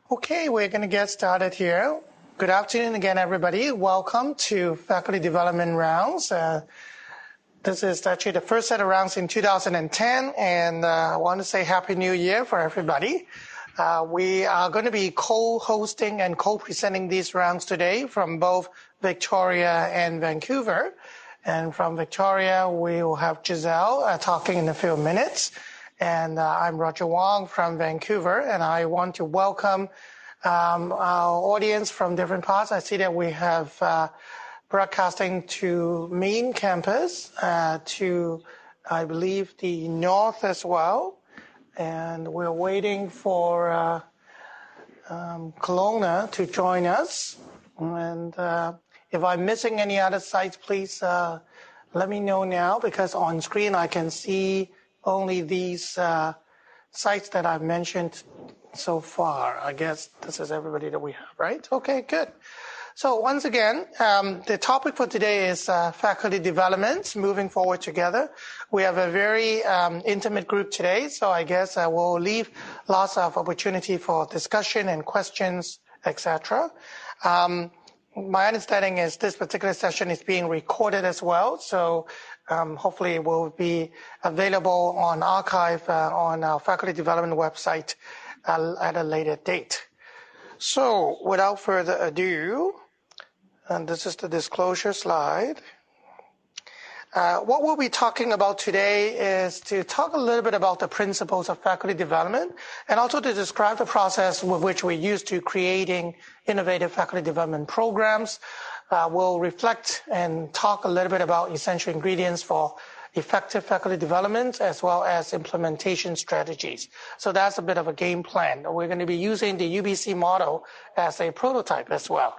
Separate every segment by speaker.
Speaker 1: Okay, we're going to get started here. Good afternoon again, everybody. Welcome to Faculty Development Rounds. This is actually the first set of rounds in 2010, and I want to say Happy New Year for everybody. We are going to be co-hosting and co-presenting these rounds today from both Victoria and Vancouver. And from Victoria, we will have Giselle talking in a few minutes. And I'm Roger Wong from Vancouver, and I want to welcome our audience from different parts. I see that we have broadcasting to main campus, to, I believe, the north as well. And we're waiting for Kelowna to join us. And if I'm missing any other sites, please let me know now, because on screen I can see only these sites that I've mentioned so far. I guess this is everybody that we have, right? Okay, good. So once again, the topic for today is faculty development, moving forward together. We have a very intimate group today, so I guess we'll leave lots of opportunity for discussion and questions, etc. My understanding is this particular session is being recorded as well, so hopefully it will be available on archive on our faculty development website at a later date. So without further ado, and this is the disclosure slide. What we'll be talking about today is to talk a little bit about the principles of faculty development and also to describe the process with which we use to creating innovative faculty development programs. We'll reflect and talk a little bit about essential ingredients for effective faculty development as well as implementation strategies. So that's a bit of a game plan. We're going to be using the UBC model as a prototype as well.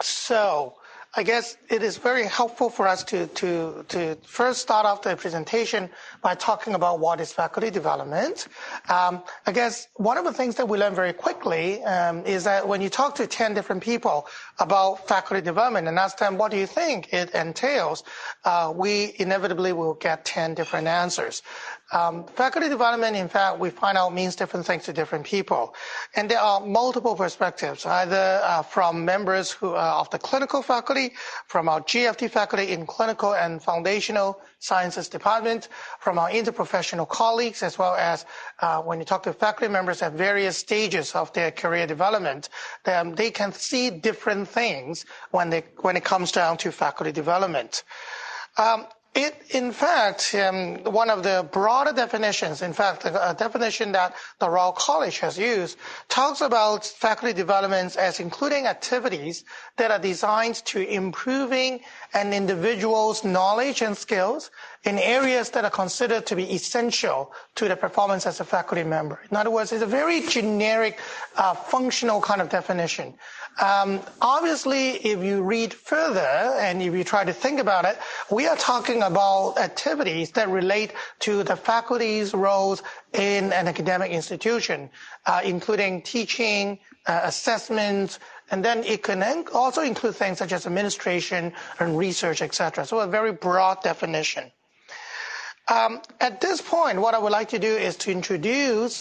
Speaker 1: So I guess it is very helpful for us to first start off the presentation by talking about what is faculty development. I guess one of the things that we learn very quickly is that when you talk to 10 different people about faculty development and ask them what do you think it entails, we inevitably will get 10 different answers. Faculty development, in fact, we find out means different things to different people. And there are multiple perspectives, either from members who are of the clinical faculty, from our GFT faculty in clinical and foundational sciences department, from our interprofessional colleagues, as well as when you talk to faculty members at various stages of their career development, they can see different things when it comes down to faculty development. In fact, one of the broader definitions, in fact, a definition that the Royal College has used, talks about faculty development as including activities that are designed to improving an individual's knowledge and skills in areas that are considered to be essential to the performance as a faculty member. In other words, it's a very generic, functional kind of definition. Obviously, if you read further and if you try to think about it, we are talking about activities that relate to the faculty's roles in an academic institution, including teaching, assessment, and then it can also include things such as administration and research, etc. So a very broad definition. At this point, what I would like to do is to introduce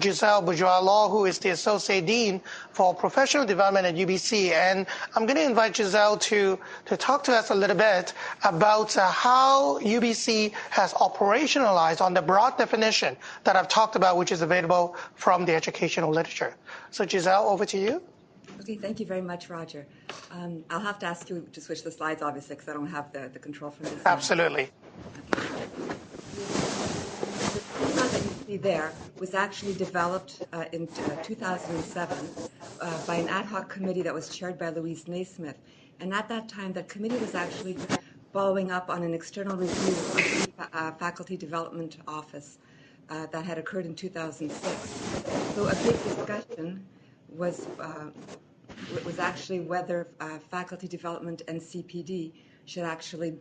Speaker 1: Giselle Bourgeois-Law, who is the Associate Dean for Professional Development at UBC. And I'm going to invite Giselle to talk to us a little bit about how UBC has operationalized on the broad definition that I've talked about, which is available from the educational literature. So Giselle, over to you.
Speaker 2: Okay, thank you very much, Roger. I'll have to ask you to switch the slides, obviously, because I don't have the control from this.
Speaker 1: Absolutely.
Speaker 2: Okay. The schema that you see there was actually developed in 2007 by an ad hoc committee that was chaired by Louise Naismith. And at that time, that committee was actually following up on an external review of the Faculty Development Office that had occurred in 2006. So a big discussion was actually whether faculty development and CPD should actually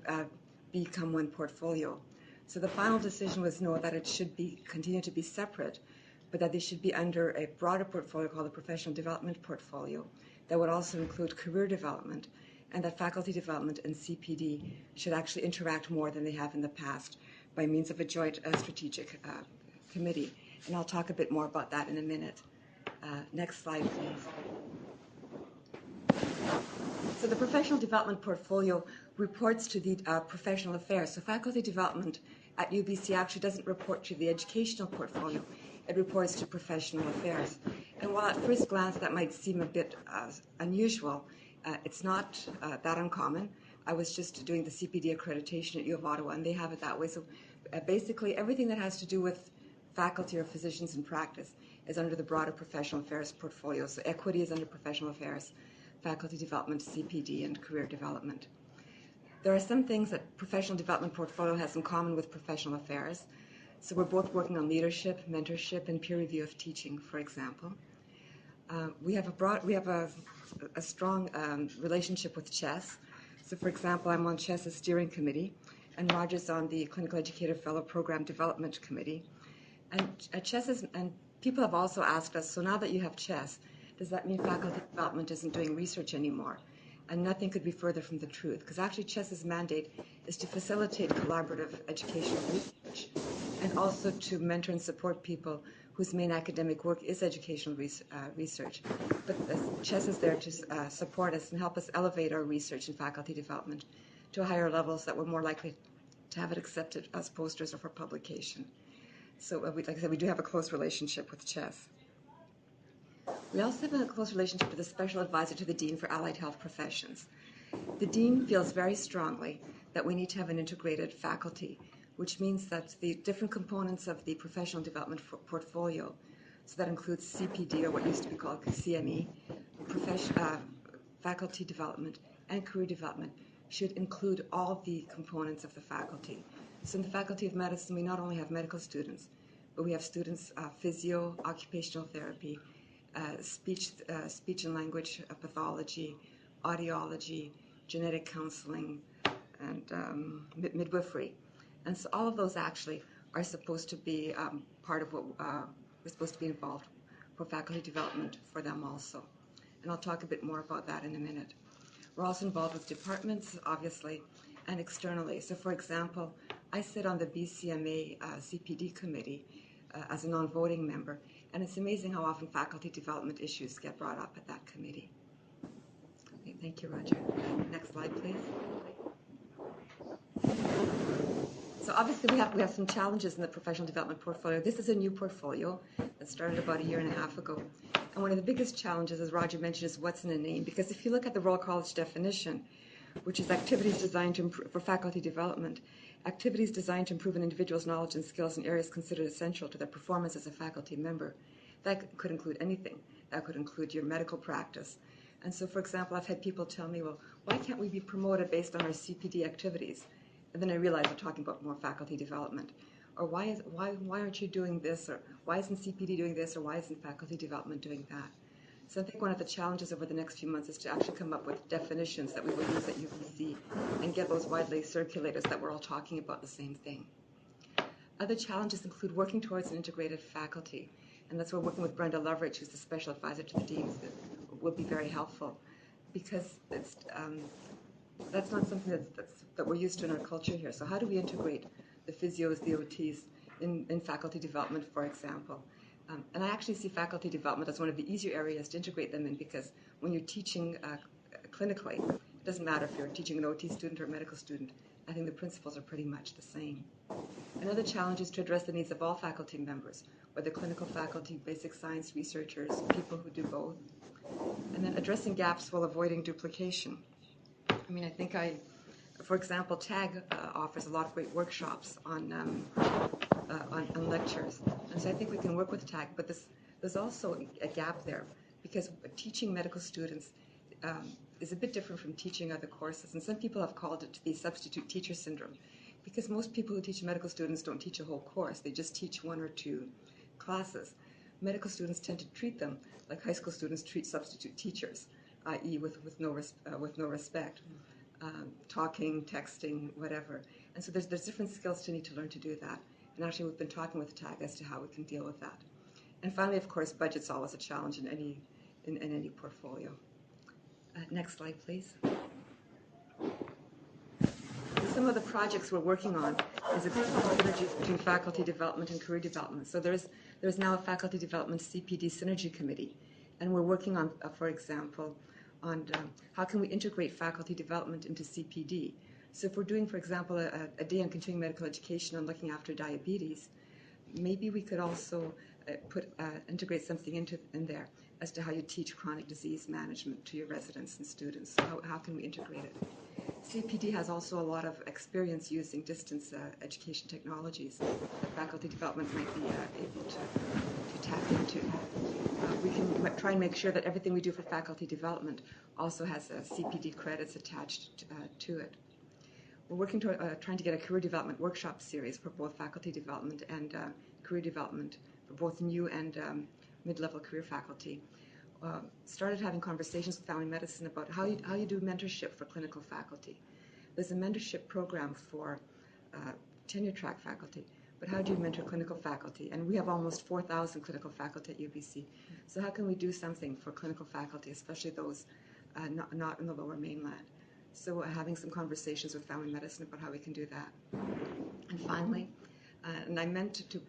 Speaker 2: become one portfolio. So the final decision was no, that it should continue to be separate, but that they should be under a broader portfolio called the Professional Development Portfolio that would also include career development, and that faculty development and CPD should actually interact more than they have in the past by means of a joint strategic committee. And I'll talk a bit more about that in a minute. Next slide, please. So the professional development portfolio reports to the professional affairs. So faculty development at UBC actually doesn't report to the educational portfolio. It reports to professional affairs. And while at first glance that might seem a bit unusual, it's not that uncommon. I was just doing the CPD accreditation at U of Ottawa, and they have it that way. So basically everything that has to do with faculty or physicians in practice is under the broader professional affairs portfolio. So equity is under professional affairs, faculty development, CPD, and career development. There are some things that professional development portfolio has in common with professional affairs. So we're both working on leadership, mentorship, and peer review of teaching, for example. We have a strong relationship with CHESS. So for example, I'm on CHESS's steering committee, and Roger's on the Clinical Educator Fellow Program Development Committee. And and people have also asked us, so now that you have CHESS, does that mean faculty development isn't doing research anymore? And nothing could be further from the truth, because actually CHESS's mandate is to facilitate collaborative educational research and also to mentor and support people whose main academic work is educational research. But CHESS is there to support us and help us elevate our research and faculty development to higher levels that we're more likely to have it accepted as posters or for publication. So like I said, we do have a close relationship with CHESS. We also have a close relationship with the Special Advisor to the Dean for Allied Health Professions. The Dean feels very strongly that we need to have an integrated faculty, which means that the different components of the professional development portfolio, so that includes CPD, or what used to be called CME, faculty development, and career development, should include all the components of the faculty. So in the Faculty of Medicine, we not only have medical students, but we have students physio, occupational therapy, speech and language pathology, audiology, genetic counseling, and midwifery. And so all of those actually are supposed to be part of what we're supposed to be involved for faculty development for them also. And I'll talk a bit more about that in a minute. We're also involved with departments, obviously, and externally. So for example, I sit on the BCMA CPD committee as a non-voting member, and it's amazing how often faculty development issues get brought up at that committee. Okay, thank you, Roger. Next slide, please. So obviously we have some challenges in the professional development portfolio. This is a new portfolio that started about 1.5 years ago. And one of the biggest challenges, as Roger mentioned, is what's in a name. Because if you look at the Royal College definition, which is activities designed to improve, for faculty development, activities designed to improve an individual's knowledge and skills in areas considered essential to their performance as a faculty member. That could include anything. That could include your medical practice. And so, for example, I've had people tell me, well, why can't we be promoted based on our CPD activities? And then I realize we're talking about more faculty development. Or why aren't you doing this? Or why isn't CPD doing this? Or why isn't faculty development doing that? So I think one of the challenges over the next few months is to actually come up with definitions that we will use at UBC and get those widely circulated so that we're all talking about the same thing. Other challenges include working towards an integrated faculty. And that's where working with Brenda Loveridge, who's the special advisor to the deans, will be very helpful, because it's, that's not something that we're used to in our culture here. So how do we integrate the physios, the OTs in faculty development, for example? And I actually see faculty development as one of the easier areas to integrate them in, because when you're teaching clinically, it doesn't matter if you're teaching an OT student or a medical student. I think the principles are pretty much the same. Another challenge is to address the needs of all faculty members, whether clinical faculty, basic science researchers, people who do both. And then addressing gaps while avoiding duplication. I mean, I think for example, TAG offers a lot of great workshops on lectures. And so I think we can work with TAG, but there's also a gap there, because teaching medical students is a bit different from teaching other courses. And some people have called it the substitute teacher syndrome, because most people who teach medical students don't teach a whole course. They just teach 1 or 2 classes. Medical students tend to treat them like high school students treat substitute teachers, i.e. with no respect. Talking, texting, whatever. And so there's different skills to need to learn to do that. And actually we've been talking with TAG as to how we can deal with that. And finally, of course, budget's always a challenge in any portfolio. Next slide, please. Some of the projects we're working on is a synergy between faculty development and career development. So there's now a faculty development CPD synergy committee, and we're working on, for example, on how can we integrate faculty development into CPD. So if we're doing, for example, a day on continuing medical education on looking after diabetes, maybe we could also integrate something in there as to how you teach chronic disease management to your residents and students. So how can we integrate it? CPD has also a lot of experience using distance education technologies that faculty development might be able to tap into. We can try and make sure that everything we do for faculty development also has CPD credits attached to it. We're working toward trying to get a career development workshop series for both faculty development and career development for both new and mid-level career faculty. Started having conversations with family medicine about how you do mentorship for clinical faculty. There's a mentorship program for tenure track faculty, but how do you mentor clinical faculty? And we have almost 4,000 clinical faculty at UBC. So how can we do something for clinical faculty, especially those not in the lower mainland? So having some conversations with family medicine about how we can do that. And finally, and I meant to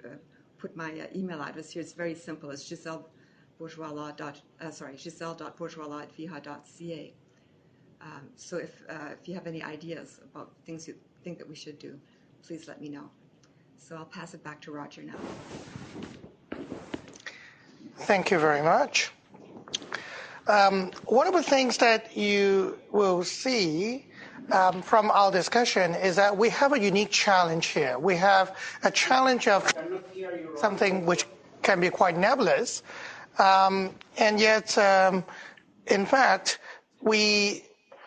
Speaker 2: put my email address here. It's very simple. It's giselle.bourgeoislaw@viha.ca. So if you have any ideas about things you think that we should do, please let me know. So I'll pass it back to Roger now.
Speaker 1: Thank you very much. One of the things that you will see from our discussion is that we have a unique challenge here. We have a challenge of something which can be quite nebulous, and yet, in fact, we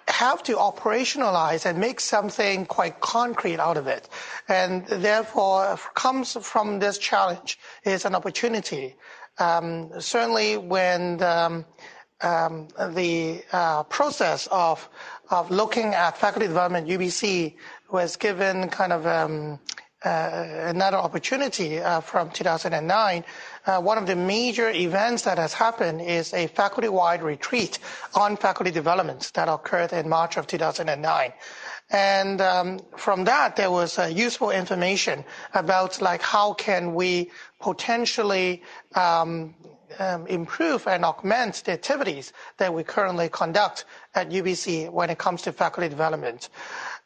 Speaker 1: have to operationalize and make something quite concrete out of it. And therefore, comes from this challenge is an opportunity. Certainly when the process of looking at faculty development UBC was given kind of another opportunity from 2009. One of the major events that has happened is a faculty-wide retreat on faculty development that occurred in March of 2009. And from that, there was useful information about like how can we potentially improve and augment the activities that we currently conduct at UBC when it comes to faculty development.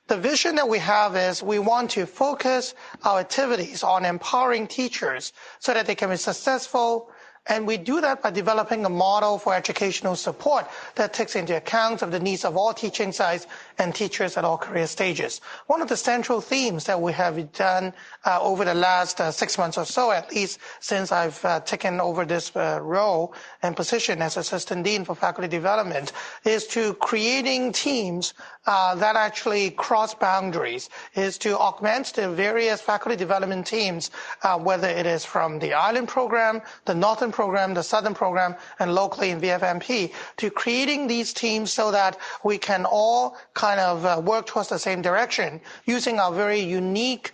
Speaker 1: The vision that we have is we want to focus our activities on empowering teachers so that they can be successful. And we do that by developing a model for educational support that takes into account of the needs of all teaching sites and teachers at all career stages. One of the central themes that we have done over the last 6 months or so, at least since I've taken over this role and position as Assistant Dean for Faculty Development, is to creating teams that actually cross boundaries, is to augment the various faculty development teams, whether it is from the Island program, the Northern program, the Southern program, and locally in VFMP, to creating these teams so that we can all kind of work towards the same direction using our very unique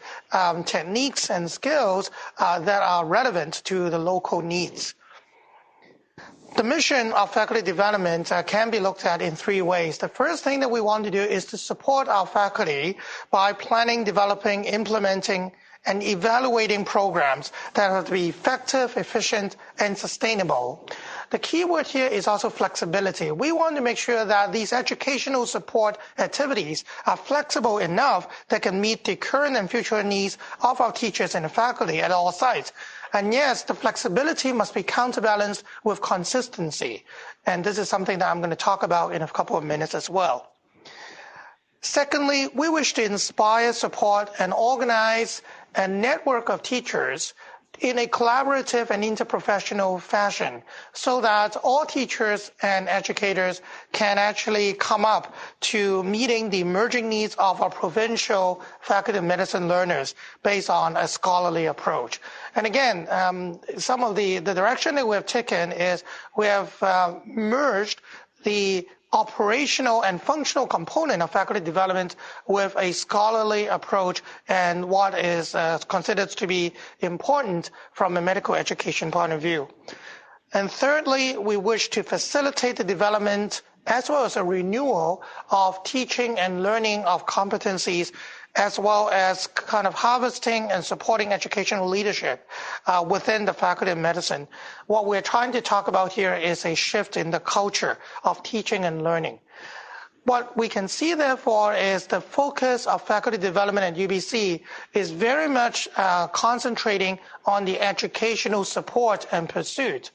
Speaker 1: techniques and skills that are relevant to the local needs. The mission of faculty development can be looked at in 3 ways. The first thing that we want to do is to support our faculty by planning, developing, implementing, and evaluating programs that have to be effective, efficient, and sustainable. The key word here is also flexibility. We want to make sure that these educational support activities are flexible enough that can meet the current and future needs of our teachers and the faculty at all sites. And yes, the flexibility must be counterbalanced with consistency. And this is something that I'm going to talk about in a couple of minutes as well. Secondly, we wish to inspire, support, and organize a network of teachers in a collaborative and interprofessional fashion so that all teachers and educators can actually come up to meeting the emerging needs of our provincial faculty of medicine learners based on a scholarly approach. And again, some of the direction that we have taken is we have merged the operational and functional component of faculty development with a scholarly approach and what is considered to be important from a medical education point of view. And thirdly, we wish to facilitate the development as well as a renewal of teaching and learning of competencies as well as kind of harvesting and supporting educational leadership within the Faculty of Medicine. What we're trying to talk about here is a shift in the culture of teaching and learning. What we can see, therefore, is the focus of faculty development at UBC is very much concentrating on the educational support and pursuit.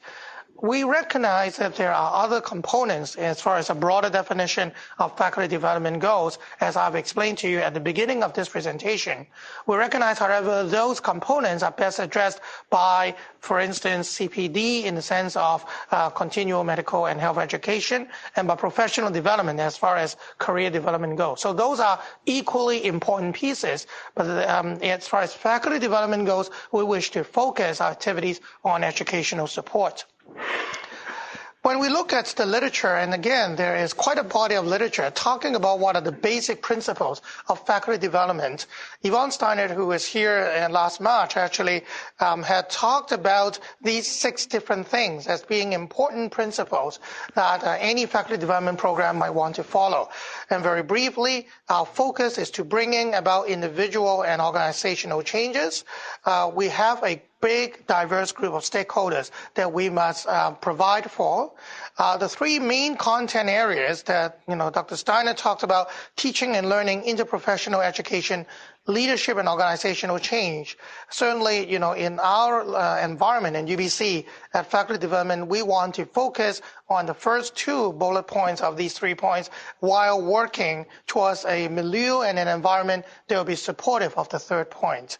Speaker 1: We recognize that there are other components as far as a broader definition of faculty development goes, as I've explained to you at the beginning of this presentation. We recognize, however, those components are best addressed by, for instance, CPD in the sense of continual medical and health education, and by professional development as far as career development goes. So those are equally important pieces, but as far as faculty development goes, we wish to focus our activities on educational support. When we look at the literature, and again, there is quite a body of literature talking about what are the basic principles of faculty development. Yvonne Steiner, who was here last March, actually had talked about these 6 different things as being important principles that any faculty development program might want to follow. And very briefly, our focus is to bringing about individual and organizational changes. We have a big, diverse group of stakeholders that we must provide for. The 3 main content areas that, Dr. Steiner talked about: teaching and learning, interprofessional education, leadership and organizational change. Certainly, in our environment in UBC at faculty development, we want to focus on the first 2 bullet points of these 3 points while working towards a milieu and an environment that will be supportive of the 3rd point.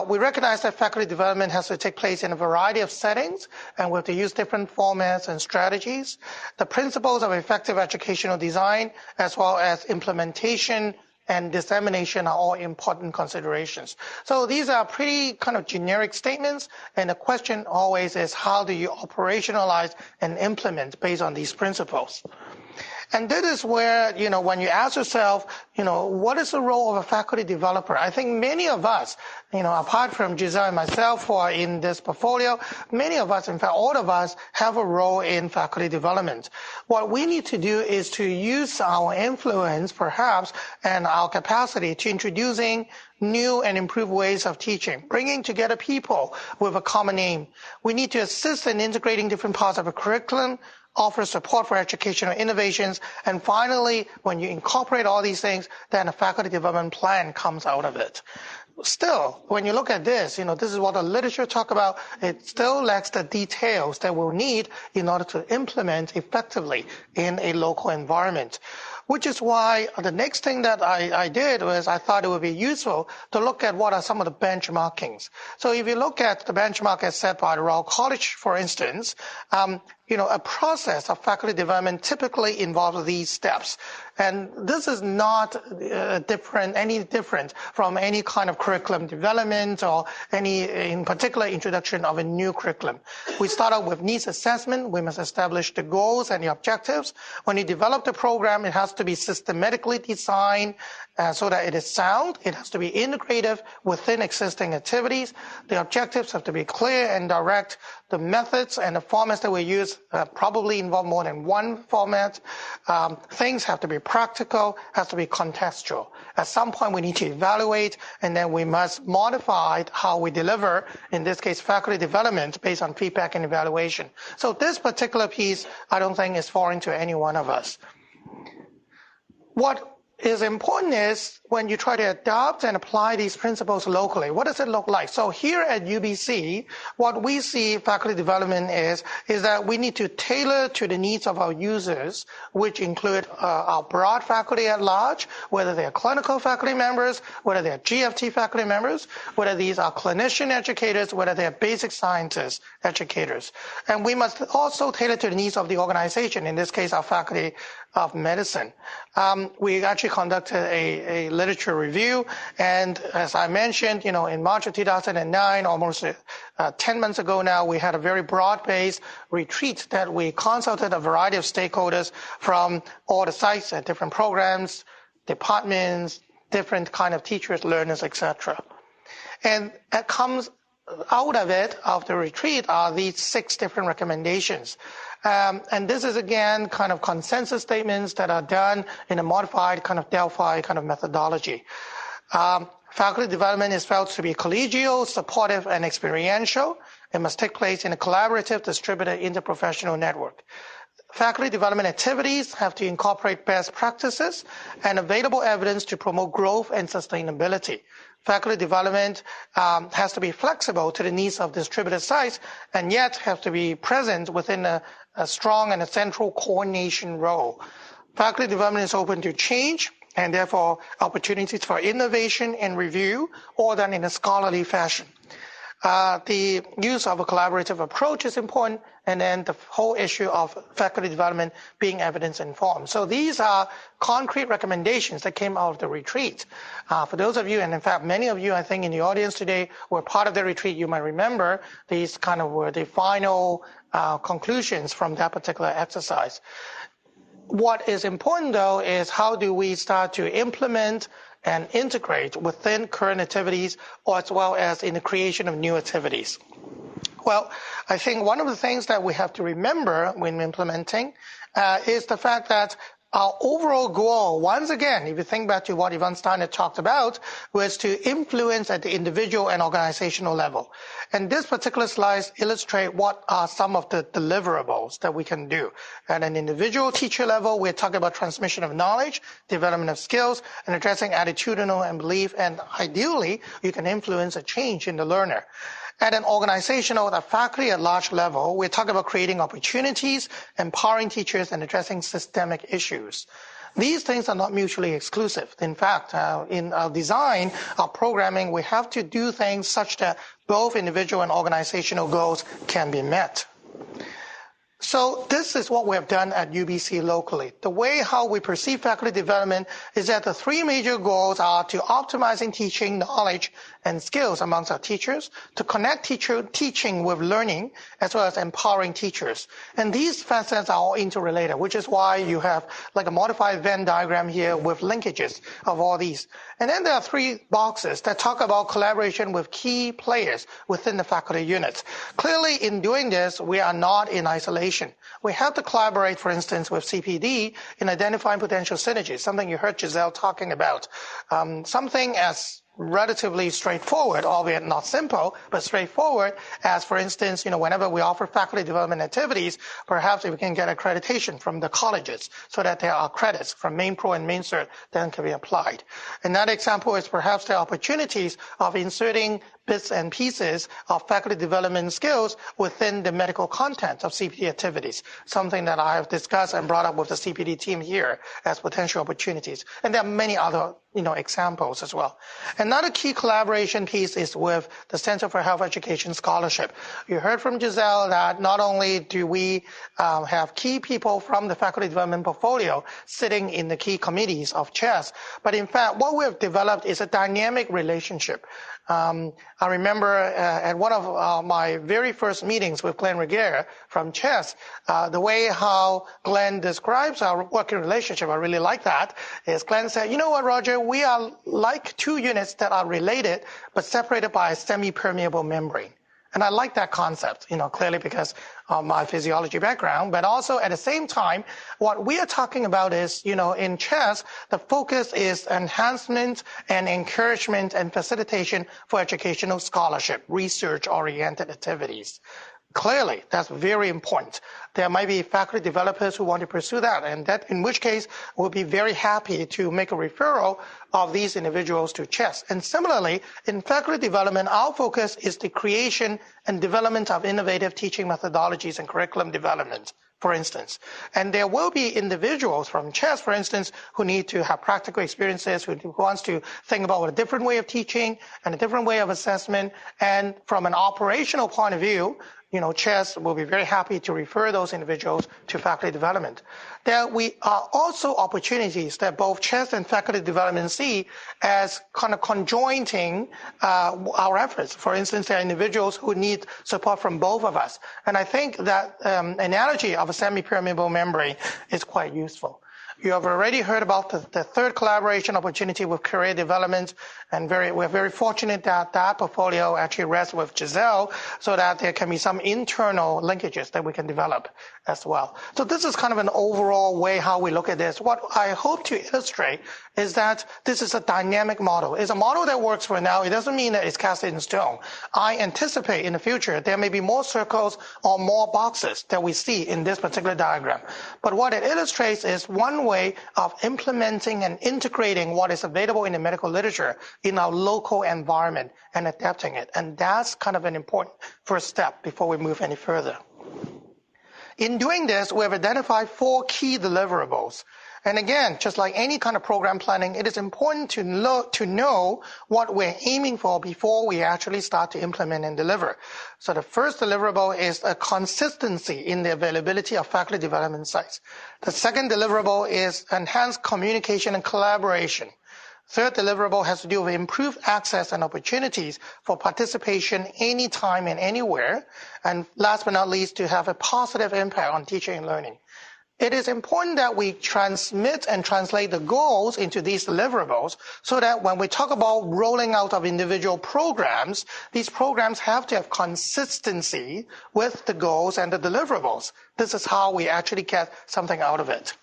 Speaker 1: We recognize that faculty development has to take place in a variety of settings, and we have to use different formats and strategies. The principles of effective educational design, as well as implementation and dissemination, are all important considerations. So these are pretty kind of generic statements, and the question always is, how do you operationalize and implement based on these principles? And that is where, when you ask yourself, what is the role of a faculty developer? I think many of us, apart from Giselle and myself who are in this portfolio, many of us, in fact, all of us have a role in faculty development. What we need to do is to use our influence, perhaps, and our capacity to introducing new and improved ways of teaching, bringing together people with a common aim. We need to assist in integrating different parts of a curriculum, offer support for educational innovations, and finally, when you incorporate all these things, then a faculty development plan comes out of it. Still, when you look at this, this is what the literature talk about. It still lacks the details that we'll need in order to implement effectively in a local environment. Which is why the next thing that I did was I thought it would be useful to look at what are some of the benchmarkings. So if you look at the benchmark as set by the Royal College, for instance, a process of faculty development typically involves these steps. And this is not any different from any kind of curriculum development or any, in particular, introduction of a new curriculum. We start out with needs assessment. We must establish the goals and the objectives. When you develop the program, it has to be systematically designed so that it is sound. It has to be integrative within existing activities. The objectives have to be clear and direct. The methods and the formats that we use probably involve more than one format. Things have to be practical, has to be contextual. At some point, we need to evaluate, and then we must modify how we deliver, in this case, faculty development based on feedback and evaluation. So this particular piece, I don't think is foreign to any one of us. What is important is when you try to adopt and apply these principles locally, what does it look like? So here at UBC, what we see faculty development is that we need to tailor to the needs of our users, which include our broad faculty at large, whether they're clinical faculty members, whether they're GFT faculty members, whether these are clinician educators, whether they're basic sciences educators. And we must also tailor to the needs of the organization, in this case, our faculty of medicine. We actually conducted a literature review, and as I mentioned, in March of 2009, almost 10 months ago now, we had a very broad-based retreat that we consulted a variety of stakeholders from all the sites and different programs, departments, different kind of teachers, learners, etc. And that comes out of it, of the retreat, are these 6 different recommendations. And this is, again, kind of consensus statements that are done in a modified kind of Delphi kind of methodology. Faculty development is felt to be collegial, supportive, and experiential. It must take place in a collaborative, distributed, interprofessional network. Faculty development activities have to incorporate best practices and available evidence to promote growth and sustainability. Faculty development has to be flexible to the needs of distributed sites and yet have to be present within a strong and a central coordination role. Faculty development is open to change and therefore opportunities for innovation and review, all done in a scholarly fashion. The use of a collaborative approach is important, and then the whole issue of faculty development being evidence-informed. So these are concrete recommendations that came out of the retreat. For those of you, and in fact many of you I think in the audience today were part of the retreat, you might remember these kind of were the final conclusions from that particular exercise. What is important though is how do we start to implement and integrate within current activities or as well as in the creation of new activities. Well, I think one of the things that we have to remember when implementing is the fact that our overall goal, once again, if you think back to what Yvonne Steiner talked about, was to influence at the individual and organizational level. And this particular slide illustrates what are some of the deliverables that we can do. At an individual teacher level, we're talking about transmission of knowledge, development of skills, and addressing attitudinal and belief, and ideally, you can influence a change in the learner. At an organizational, the faculty at large level, we're talking about creating opportunities, empowering teachers, and addressing systemic issues. These things are not mutually exclusive. In fact, in our design, our programming, we have to do things such that both individual and organizational goals can be met. So this is what we have done at UBC locally. The way how we perceive faculty development is that the three major goals are to optimizing teaching knowledge and skills amongst our teachers, to connect teaching with learning, as well as empowering teachers. And these facets are all interrelated, which is why you have like a modified Venn diagram here with linkages of all these. And then there are three boxes that talk about collaboration with key players within the faculty units. Clearly, in doing this, we are not in isolation. We have to collaborate, for instance, with CPD in identifying potential synergies, something you heard Giselle talking about. Something as relatively straightforward, albeit not simple, but straightforward, as for instance, whenever we offer faculty development activities, perhaps if we can get accreditation from the colleges so that there are credits from Main Pro and Main Cert that can be applied. Another example is perhaps the opportunities of inserting bits and pieces of faculty development skills within the medical content of CPD activities, something that I have discussed and brought up with the CPD team here as potential opportunities. And there are many other examples as well. Another key collaboration piece is with the Center for Health Education Scholarship. You heard from Giselle that not only do we have key people from the faculty development portfolio sitting in the key committees of CHES, but in fact what we have developed is a dynamic relationship. I remember at one of my very first meetings with Glenn Regier from CHES, the way how Glenn describes our working relationship, I really like that, is Glenn said, you know what, Roger, we are like two units that are related but separated by a semi-permeable membrane. And I like that concept, clearly because of my physiology background, but also at the same time, what we are talking about is, in CHES, the focus is enhancement and encouragement and facilitation for educational scholarship, research-oriented activities. Clearly, that's very important. There might be faculty developers who want to pursue that, and that, in which case, we'll be very happy to make a referral of these individuals to CHES. And similarly, in faculty development, our focus is the creation and development of innovative teaching methodologies and curriculum development, for instance. And there will be individuals from CHES, for instance, who need to have practical experiences, who wants to think about a different way of teaching and a different way of assessment. And from an operational point of view, CHES will be very happy to refer those individuals to faculty development. There are also opportunities that both CHES and faculty development see as kind of conjoining our efforts. For instance, there are individuals who need support from both of us. And I think that analogy of a semi-permeable membrane is quite useful. You have already heard about the third collaboration opportunity with career development, and we're very fortunate that that portfolio actually rests with Giselle so that there can be some internal linkages that we can develop as well. So this is kind of an overall way how we look at this. What I hope to illustrate is that this is a dynamic model. It's a model that works for now. It doesn't mean that it's cast in stone. I anticipate in the future there may be more circles or more boxes that we see in this particular diagram. But what it illustrates is one way of implementing and integrating what is available in the medical literature in our local environment and adapting it. And that's kind of an important first step before we move any further. In doing this, we have identified 4 key deliverables. And again, just like any kind of program planning, it is important to know what we're aiming for before we actually start to implement and deliver. So the first deliverable is a consistency in the availability of faculty development sites. The second deliverable is enhanced communication and collaboration. Third deliverable has to do with improved access and opportunities for participation anytime and anywhere. And last but not least, to have a positive impact on teaching and learning. It is important that we transmit and translate the goals into these deliverables so that when we talk about rolling out of individual programs, these programs have to have consistency with the goals and the deliverables. This is how we actually get something out of it.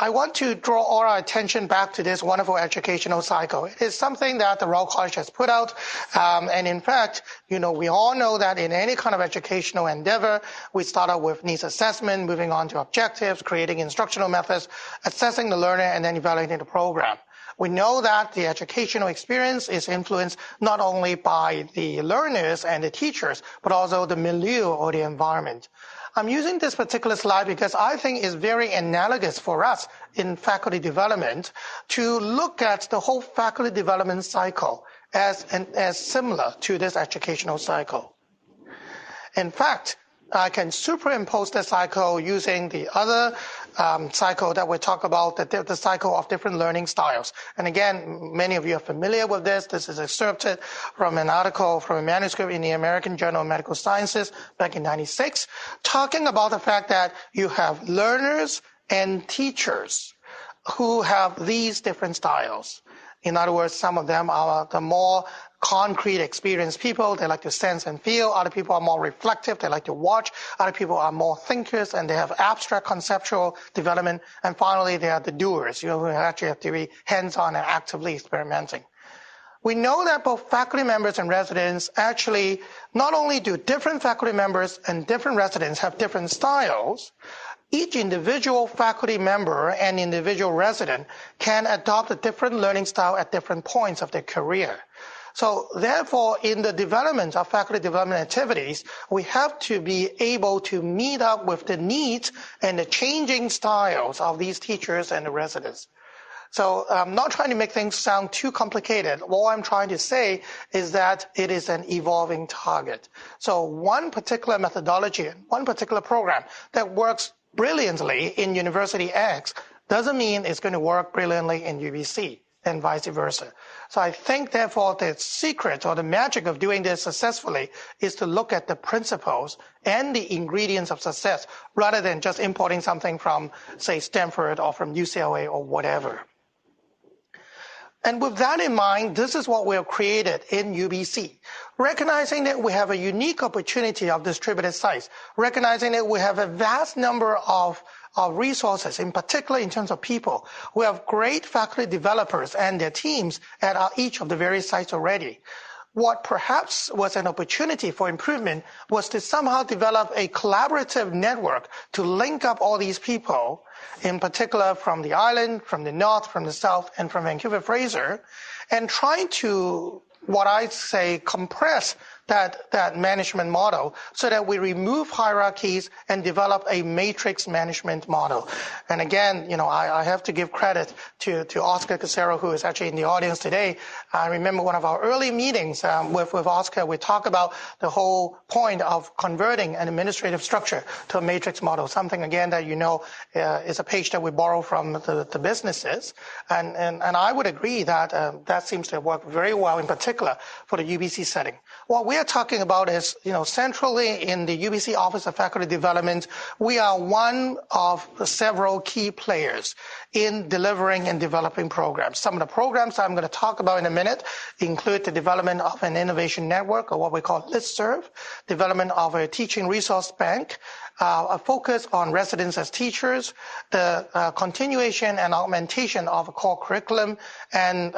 Speaker 1: I want to draw all our attention back to this wonderful educational cycle. It is something that the Royal College has put out. And in fact, we all know that in any kind of educational endeavor, we start out with needs assessment, moving on to objectives, creating instructional methods, assessing the learner, and then evaluating the program. We know that the educational experience is influenced not only by the learners and the teachers, but also the milieu or the environment. I'm using this particular slide because I think it's very analogous for us in faculty development to look at the whole faculty development cycle as similar to this educational cycle. In fact, I can superimpose the cycle using the other cycle that we talk about, the cycle of different learning styles. And again, many of you are familiar with this. This is excerpted from an article, from a manuscript in the American Journal of Medical Sciences back in '96, talking about the fact that you have learners and teachers who have these different styles. In other words, some of them are the more concrete, experienced people. They like to sense and feel. Other people are more reflective. They like to watch. Other people are more thinkers, and they have abstract conceptual development. And finally, they are the doers, who actually have to be hands-on and actively experimenting. We know that both faculty members and residents actually not only do different faculty members and different residents have different styles, each individual faculty member and individual resident can adopt a different learning style at different points of their career. So therefore, in the development of faculty development activities, we have to be able to meet up with the needs and the changing styles of these teachers and the residents. So I'm not trying to make things sound too complicated. All I'm trying to say is that it is an evolving target. So one particular methodology, one particular program that works brilliantly in University X doesn't mean it's going to work brilliantly in UBC and vice versa. So I think, therefore, the secret or the magic of doing this successfully is to look at the principles and the ingredients of success rather than just importing something from, say, Stanford or from UCLA or whatever. And with that in mind, this is what we have created in UBC. Recognizing that we have a unique opportunity of distributed sites, recognizing that we have a vast number of resources, in particular in terms of people. We have great faculty developers and their teams at each of the various sites already. What perhaps was an opportunity for improvement was to somehow develop a collaborative network to link up all these people, in particular from the island, from the north, from the south, and from Vancouver Fraser, and trying to, what I say, compress that management model so that we remove hierarchies and develop a matrix management model. And again, I have to give credit to Oscar Casero, who is actually in the audience today. I remember one of our early meetings with Oscar, we talked about the whole point of converting an administrative structure to a matrix model, something, again, that is a page that we borrow from the businesses. And I would agree that that seems to have worked very well, in particular for the UBC setting. What we are talking about is, centrally in the UBC Office of Faculty Development, we are one of several key players in delivering and developing programs. Some of the programs I'm going to talk about in a minute include the development of an innovation network, or what we call listserv, development of a teaching resource bank, a focus on residents as teachers, the continuation and augmentation of a core curriculum, and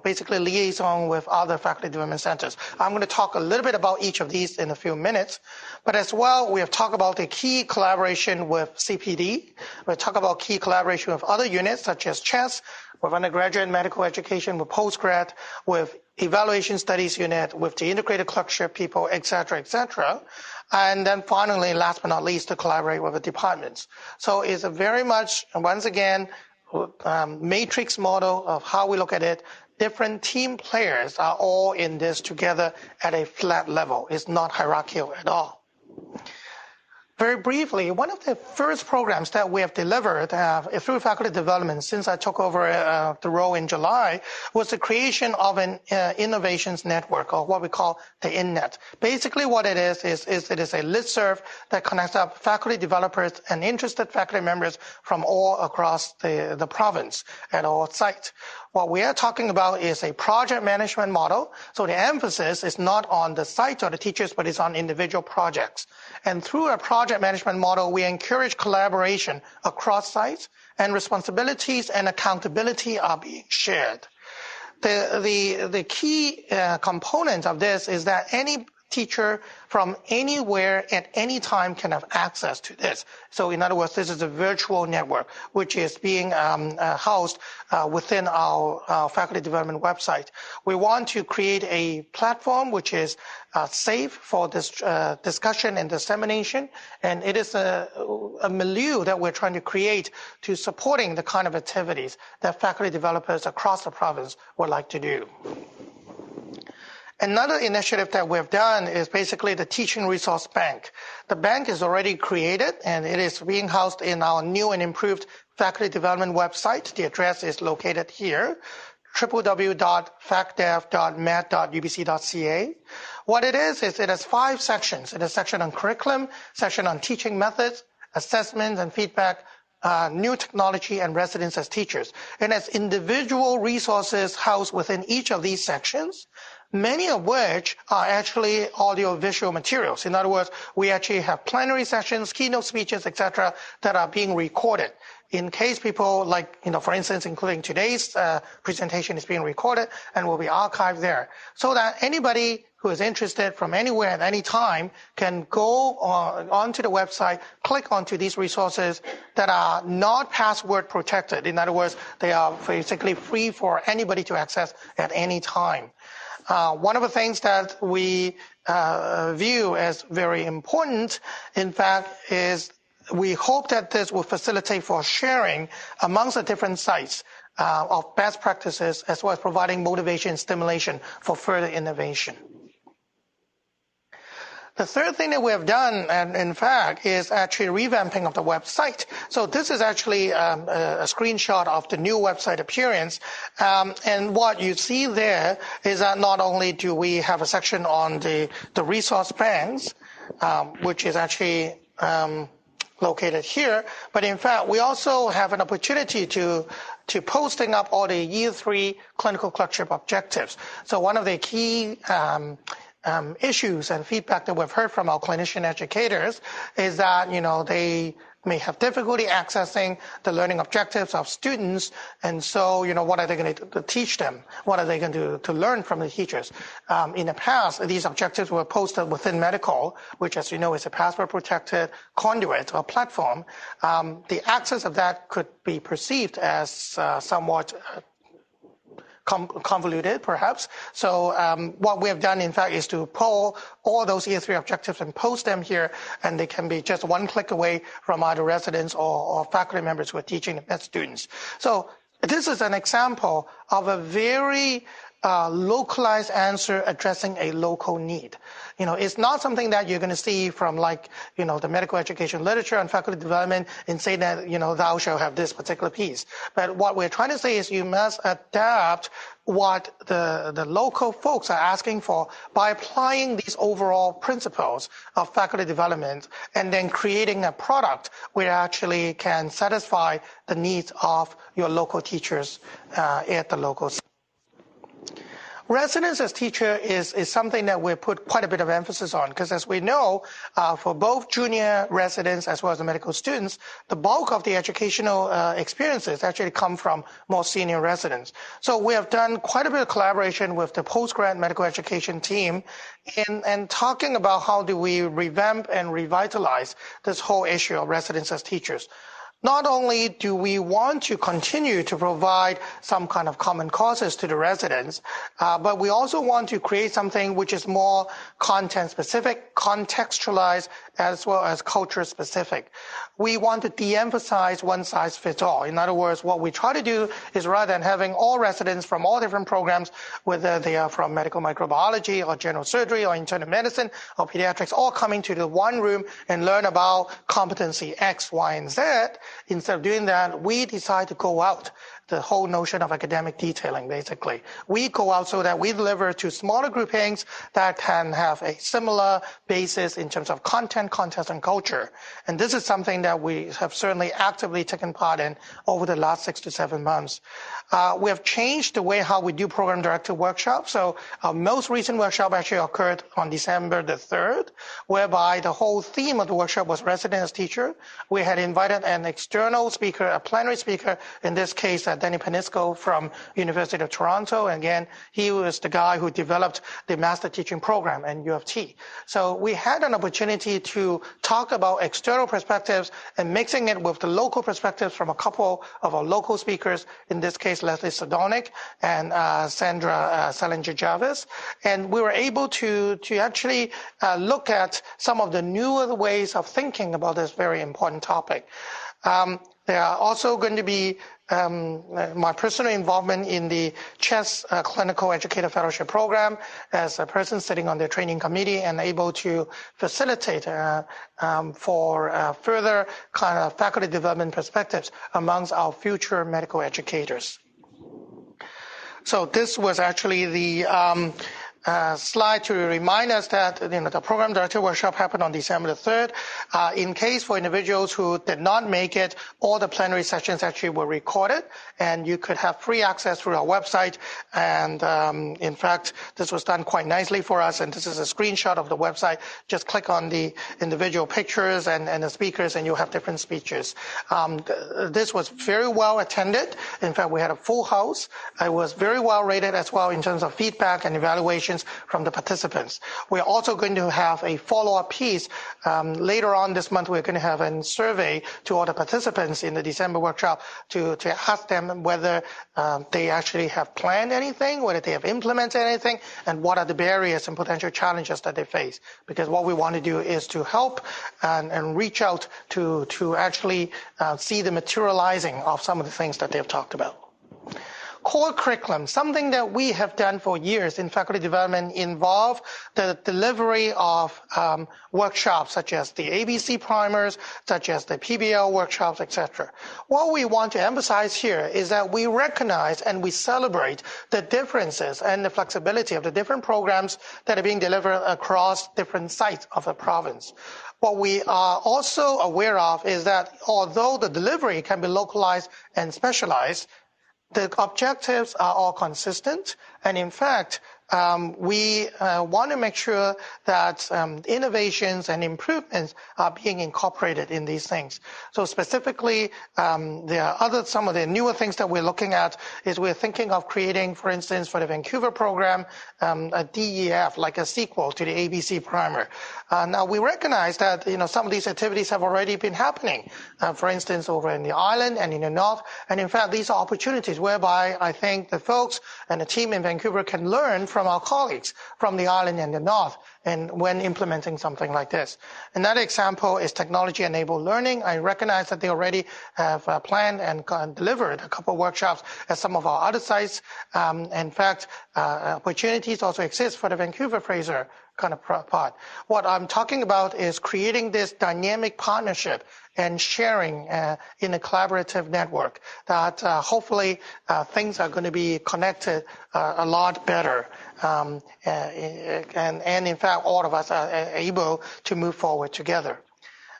Speaker 1: basically liaison with other faculty development centers. I'm going to talk a little bit about each of these in a few minutes, but as well, we have talked about the key collaboration with CPD. We'll talk about key collaboration with other units such as CHES, with undergraduate medical education, with postgrad, with evaluation studies unit, with the integrated clerkship people, et cetera, et cetera. And then finally, last but not least, to collaborate with the departments. So it's a very much, once again, matrix model of how we look at it. Different team players are all in this together at a flat level. It's not hierarchical at all. Very briefly, one of the first programs that we have delivered through faculty development since I took over the role in July was the creation of an innovations network, or what we call the InNet. Basically what it is it is a listserv that connects up faculty developers and interested faculty members from all across the province at all sites. What we are talking about is a project management model. So the emphasis is not on the sites or the teachers, but it's on individual projects. And through a project management model, we encourage collaboration across sites, and responsibilities and accountability are being shared. The key component of this is that any teacher from anywhere at any time can have access to this. So in other words, this is a virtual network which is being housed within our faculty development website. We want to create a platform which is safe for this discussion and dissemination, and it is a milieu that we're trying to create to supporting the kind of activities that faculty developers across the province would like to do. Another initiative that we've done is basically the Teaching Resource Bank. The bank is already created, and it is being housed in our new and improved faculty development website. The address is located here, www.facdev.med.ubc.ca. What it is it has 5 sections. It has a section on curriculum, section on teaching methods, assessments and feedback, new technology, and residents as teachers. And as individual resources housed within each of these sections, many of which are actually audio-visual materials. In other words, we actually have plenary sessions, keynote speeches, etc., that are being recorded. In case people like, for instance, including today's presentation is being recorded and will be archived there, so that anybody who is interested from anywhere at any time can go onto the website, click onto these resources that are not password protected. In other words, they are basically free for anybody to access at any time. One of the things that we view as very important, in fact, is we hope that this will facilitate for sharing amongst the different sites of best practices, as well as providing motivation and stimulation for further innovation. The third thing that we have done, and in fact, is actually revamping of the website. So this is actually a screenshot of the new website appearance. And what you see there is that not only do we have a section on the resource banks, which is actually located here, but in fact, we also have an opportunity to posting up all the Year 3 clinical clerkship objectives. So one of the key issues and feedback that we've heard from our clinician educators is that, they may have difficulty accessing the learning objectives of students. And so, what are they going to teach them? What are they going to learn from the teachers? In the past, these objectives were posted within medical, which, as you know, is a password-protected conduit or platform. The access of that could be perceived as somewhat convoluted, perhaps. So what we have done, in fact, is to pull all those Year 3 objectives and post them here, and they can be just one click away from either residents or faculty members who are teaching the students. So this is an example of a very localized answer addressing a local need. It's not something that you're going to see from the medical education literature on faculty development and say that, thou shalt have this particular piece. But what we're trying to say is you must adapt what the local folks are asking for by applying these overall principles of faculty development and then creating a product which actually can satisfy the needs of your local teachers at the local site. Residence as teacher is something that we put quite a bit of emphasis on because, as we know, for both junior residents as well as the medical students, the bulk of the educational experiences actually come from more senior residents. So we have done quite a bit of collaboration with the postgrad medical education team and talking about how do we revamp and revitalize this whole issue of residence as teachers. Not only do we want to continue to provide some kind of common courses to the residents, but we also want to create something which is more content-specific, contextualized, as well as culture-specific. We want to de-emphasize one-size-fits-all. In other words, what we try to do is rather than having all residents from all different programs, whether they are from medical microbiology or general surgery or internal medicine or pediatrics, all coming to the one room and learn about competency X, Y, and Z, instead of doing that, we decide to go out. The whole notion of academic detailing, basically. We go out so that we deliver to smaller groupings that can have a similar basis in terms of content, context, and culture. And this is something that we have certainly actively taken part in over the last 6 to 7 months. We have changed the way how we do program director workshops. So our most recent workshop actually occurred on December the 3rd, whereby the whole theme of the workshop was resident as teacher. We had invited an external speaker, a plenary speaker, in this case, Danny Panisco from University of Toronto. And again, he was the guy who developed the master teaching program at U of T. So we had an opportunity to talk about external perspectives and mixing it with the local perspectives from a couple of our local speakers, in this case, Leslie Sadonic and Sandra Salinger-Jarvis. And we were able to actually look at some of the newer ways of thinking about this very important topic. There are also going to be my personal involvement in the CHESS Clinical Educator Fellowship Program as a person sitting on the training committee and able to facilitate for further kind of faculty development perspectives amongst our future medical educators. So this was actually the slide to remind us that the program director workshop happened on December the 3rd. In case for individuals who did not make it, all the plenary sessions actually were recorded, and you could have free access through our website. And in fact, this was done quite nicely for us, and this is a screenshot of the website. Just click on the individual pictures and the speakers, and you'll have different speeches. This was very well attended. In fact, we had a full house. It was very well rated as well in terms of feedback and evaluation from the participants. We're also going to have a follow-up piece. Later on this month, we're going to have a survey to all the participants in the December workshop to ask them whether they actually have planned anything, whether they have implemented anything, and what are the barriers and potential challenges that they face. Because what we want to do is to help and reach out to actually see the materializing of some of the things that they've talked about. Core curriculum, something that we have done for years in faculty development, involve the delivery of workshops such as the ABC primers, such as the PBL workshops, etc. What we want to emphasize here is that we recognize and we celebrate the differences and the flexibility of the different programs that are being delivered across different sites of the province. What we are also aware of is that although the delivery can be localized and specialized, the objectives are all consistent, and in fact, we want to make sure that innovations and improvements are being incorporated in these things. So specifically, there are some of the newer things that we're looking at is we're thinking of creating, for instance, for the Vancouver program, a DEF, like a sequel to the ABC primer. Now, we recognize that some of these activities have already been happening, for instance, over in the island and in the north. And in fact, these are opportunities whereby I think the folks and the team in Vancouver can learn from our colleagues from the island and the north and when implementing something like this. Another example is technology-enabled learning. I recognize that they already have planned and delivered a couple of workshops at some of our other sites. In fact, opportunities also exist for the Vancouver Fraser kind of part. What I'm talking about is creating this dynamic partnership and sharing in a collaborative network that hopefully things are going to be connected a lot better. And in fact, all of us are able to move forward together.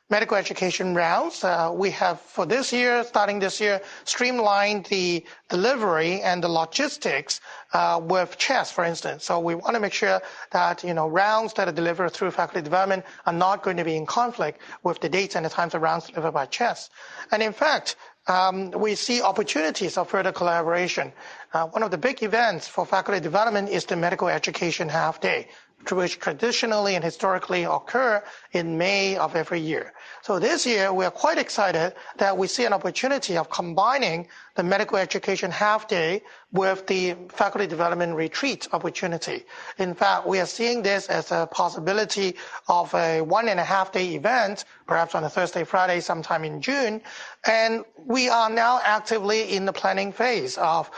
Speaker 1: Medical education rounds. We have, for this year, starting this year, streamlined the delivery and the logistics with CHESS, for instance. So we want to make sure that, rounds that are delivered through faculty development are not going to be in conflict with the dates and the times of rounds delivered by CHESS. And in fact, we see opportunities of further collaboration. One of the big events for faculty development is the medical education half day, which traditionally and historically occur in May of every year. So this year, we are quite excited that we see an opportunity of combining the medical education half day with the faculty development retreat opportunity. In fact, we are seeing this as a possibility of a 1.5 day event, perhaps on a Thursday, Friday, sometime in June. And we are now actively in the planning phase of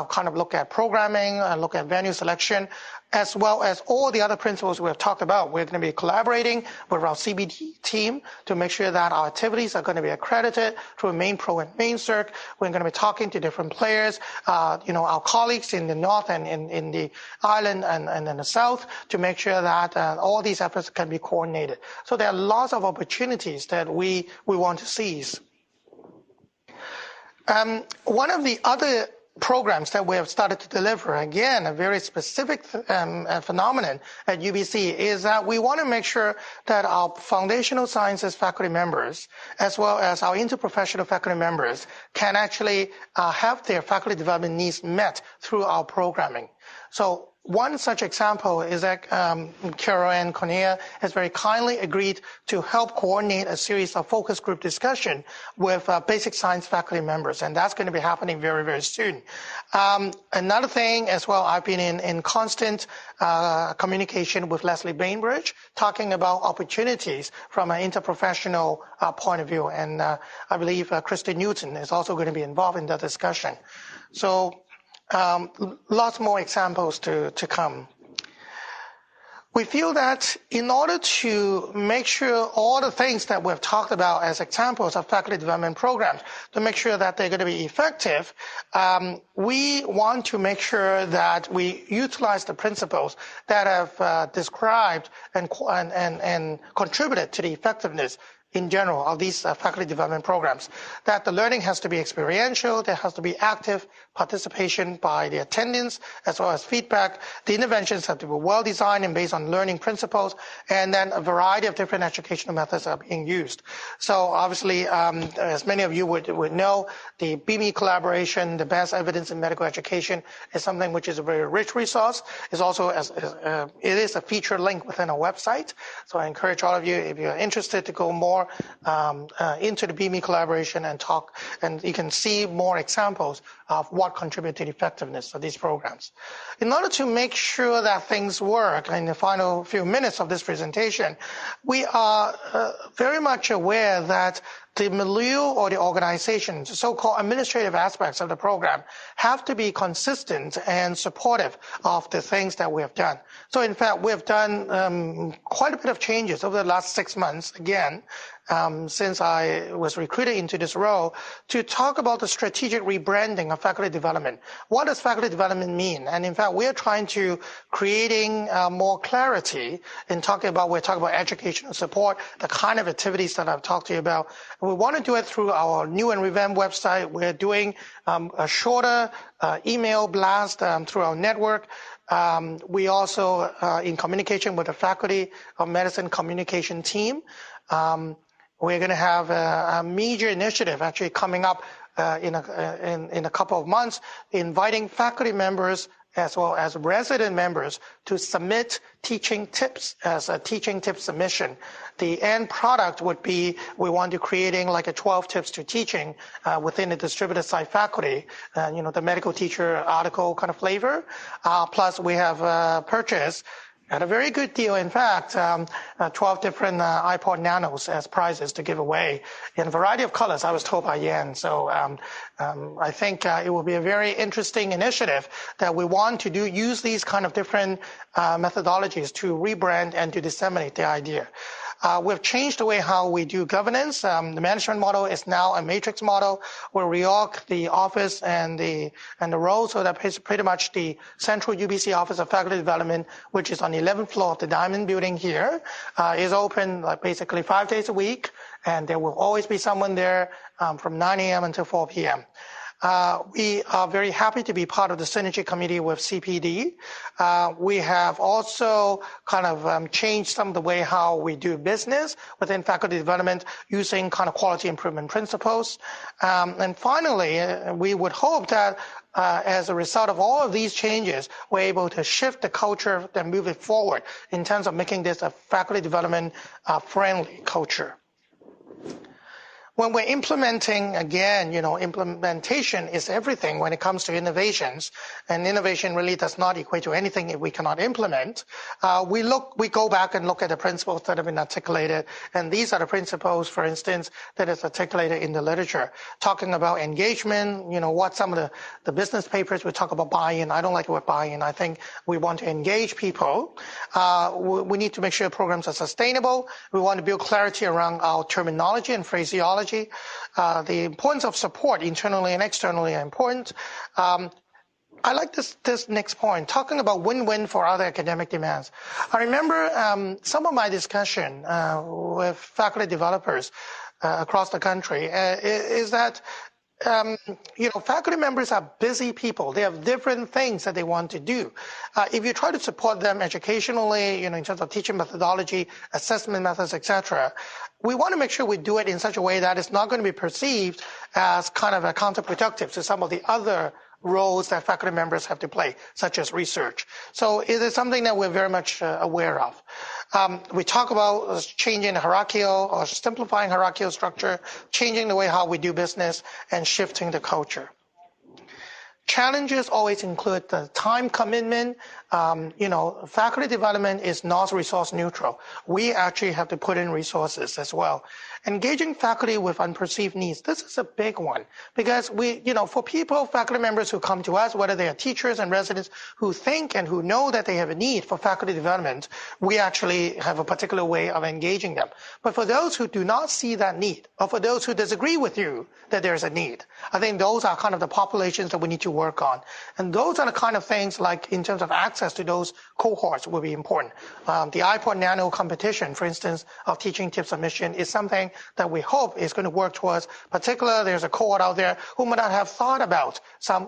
Speaker 1: kind of look at programming, look at venue selection, as well as all the other principles we have talked about. We're going to be collaborating with our CBT team to make sure that our activities are going to be accredited through Main Pro and Main Circ. We're going to be talking to different players, our colleagues in the north and in the island and in the south to make sure that all these efforts can be coordinated. So there are lots of opportunities that we want to seize. One of the other programs that we have started to deliver, again, a very specific phenomenon at UBC, is that we want to make sure that our foundational sciences faculty members, as well as our interprofessional faculty members, can actually have their faculty development needs met through our programming. So one such example is that Carol Ann Cornea has very kindly agreed to help coordinate a series of focus group discussion with basic science faculty members, and that's going to be happening very, very soon. Another thing as well, I've been in constant communication with Leslie Bainbridge, talking about opportunities from an interprofessional point of view, and I believe Kristen Newton is also going to be involved in that discussion. So lots more examples to come. We feel that in order to make sure all the things that we've talked about as examples of faculty development programs, to make sure that they're going to be effective, we want to make sure that we utilize the principles that have described and contributed to the effectiveness in general of these faculty development programs, that the learning has to be experiential, there has to be active participation by the attendants, as well as feedback. The interventions have to be well designed and based on learning principles, and then a variety of different educational methods are being used. So obviously, as many of you would know, the BME collaboration, the best evidence in medical education, is something which is a very rich resource. It's also it is a featured link within our website. So I encourage all of you, if you're interested, to go more into the BME collaboration and talk, and you can see more examples of what contribute to the effectiveness of these programs. In order to make sure that things work in the final few minutes of this presentation, we are very much aware that the milieu or the organization, the so-called administrative aspects of the program, have to be consistent and supportive of the things that we have done. So in fact, we have done quite a bit of changes over the last 6 months, again, since I was recruited into this role, to talk about the strategic rebranding of faculty development. What does faculty development mean? And in fact, we're trying to creating more clarity in we're talking about educational support, the kind of activities that I've talked to you about. We want to do it through our new and revamped website. We're doing a shorter email blast through our network. We also, in communication with the Faculty of Medicine communication team, we're going to have a major initiative actually coming up in a couple of months, inviting faculty members as well as resident members to submit teaching tips as a teaching tip submission. The end product would be, we want to creating like a 12 tips to teaching within the distributed site faculty, the medical teacher article kind of flavor. Plus we have purchased Got a very good deal. In fact, 12 different iPod Nanos as prizes to give away in a variety of colors, I was told by Yan. So I think it will be a very interesting initiative that we want to use these kind of different methodologies to rebrand and to disseminate the idea. We've changed the way how we do governance. The management model is now a matrix model. We reorg the office and the role, so that pretty much the central UBC Office of Faculty Development, which is on the 11th floor of the Diamond Building here, is open basically 5 days a week, and there will always be someone there from 9 a.m. until 4 p.m. We are very happy to be part of the Synergy Committee with CPD. We have also kind of changed some of the way how we do business within faculty development using kind of quality improvement principles. And finally, we would hope that as a result of all of these changes, we're able to shift the culture and move it forward in terms of making this a faculty development friendly culture. When we're implementing, again, implementation is everything when it comes to innovations, and innovation really does not equate to anything if we cannot implement. We go back and look at the principles that have been articulated, and these are the principles, for instance, that is articulated in the literature, talking about engagement. What some of the business papers we talk about buy-in. I don't like the word buy-in. I think we want to engage people. We need to make sure programs are sustainable. We want to build clarity around our terminology and phraseology. The importance of support internally and externally are important. I like this next point, talking about win-win for other academic demands. I remember some of my discussion with faculty developers across the country is that faculty members are busy people. They have different things that they want to do. If you try to support them educationally, in terms of teaching methodology, assessment methods, etc., we want to make sure we do it in such a way that it's not going to be perceived as kind of counterproductive to some of the other roles that faculty members have to play, such as research. So it is something that we're very much aware of. We talk about changing the hierarchical or simplifying hierarchical structure, changing the way how we do business, and shifting the culture. Challenges always include the time commitment. Faculty development is not resource neutral. We actually have to put in resources as well. Engaging faculty with unperceived needs. This is a big one because for faculty members who come to us, whether they are teachers and residents who think and who know that they have a need for faculty development, we actually have a particular way of engaging them. But for those who do not see that need, or for those who disagree with you that there's a need, I think those are kind of the populations that we need to work on. And those are the kind of things like in terms of access to those cohorts will be important. The iPod Nano competition, for instance, of teaching tip submission is something that we hope is going to work towards. Particularly, there's a cohort out there who might not have thought about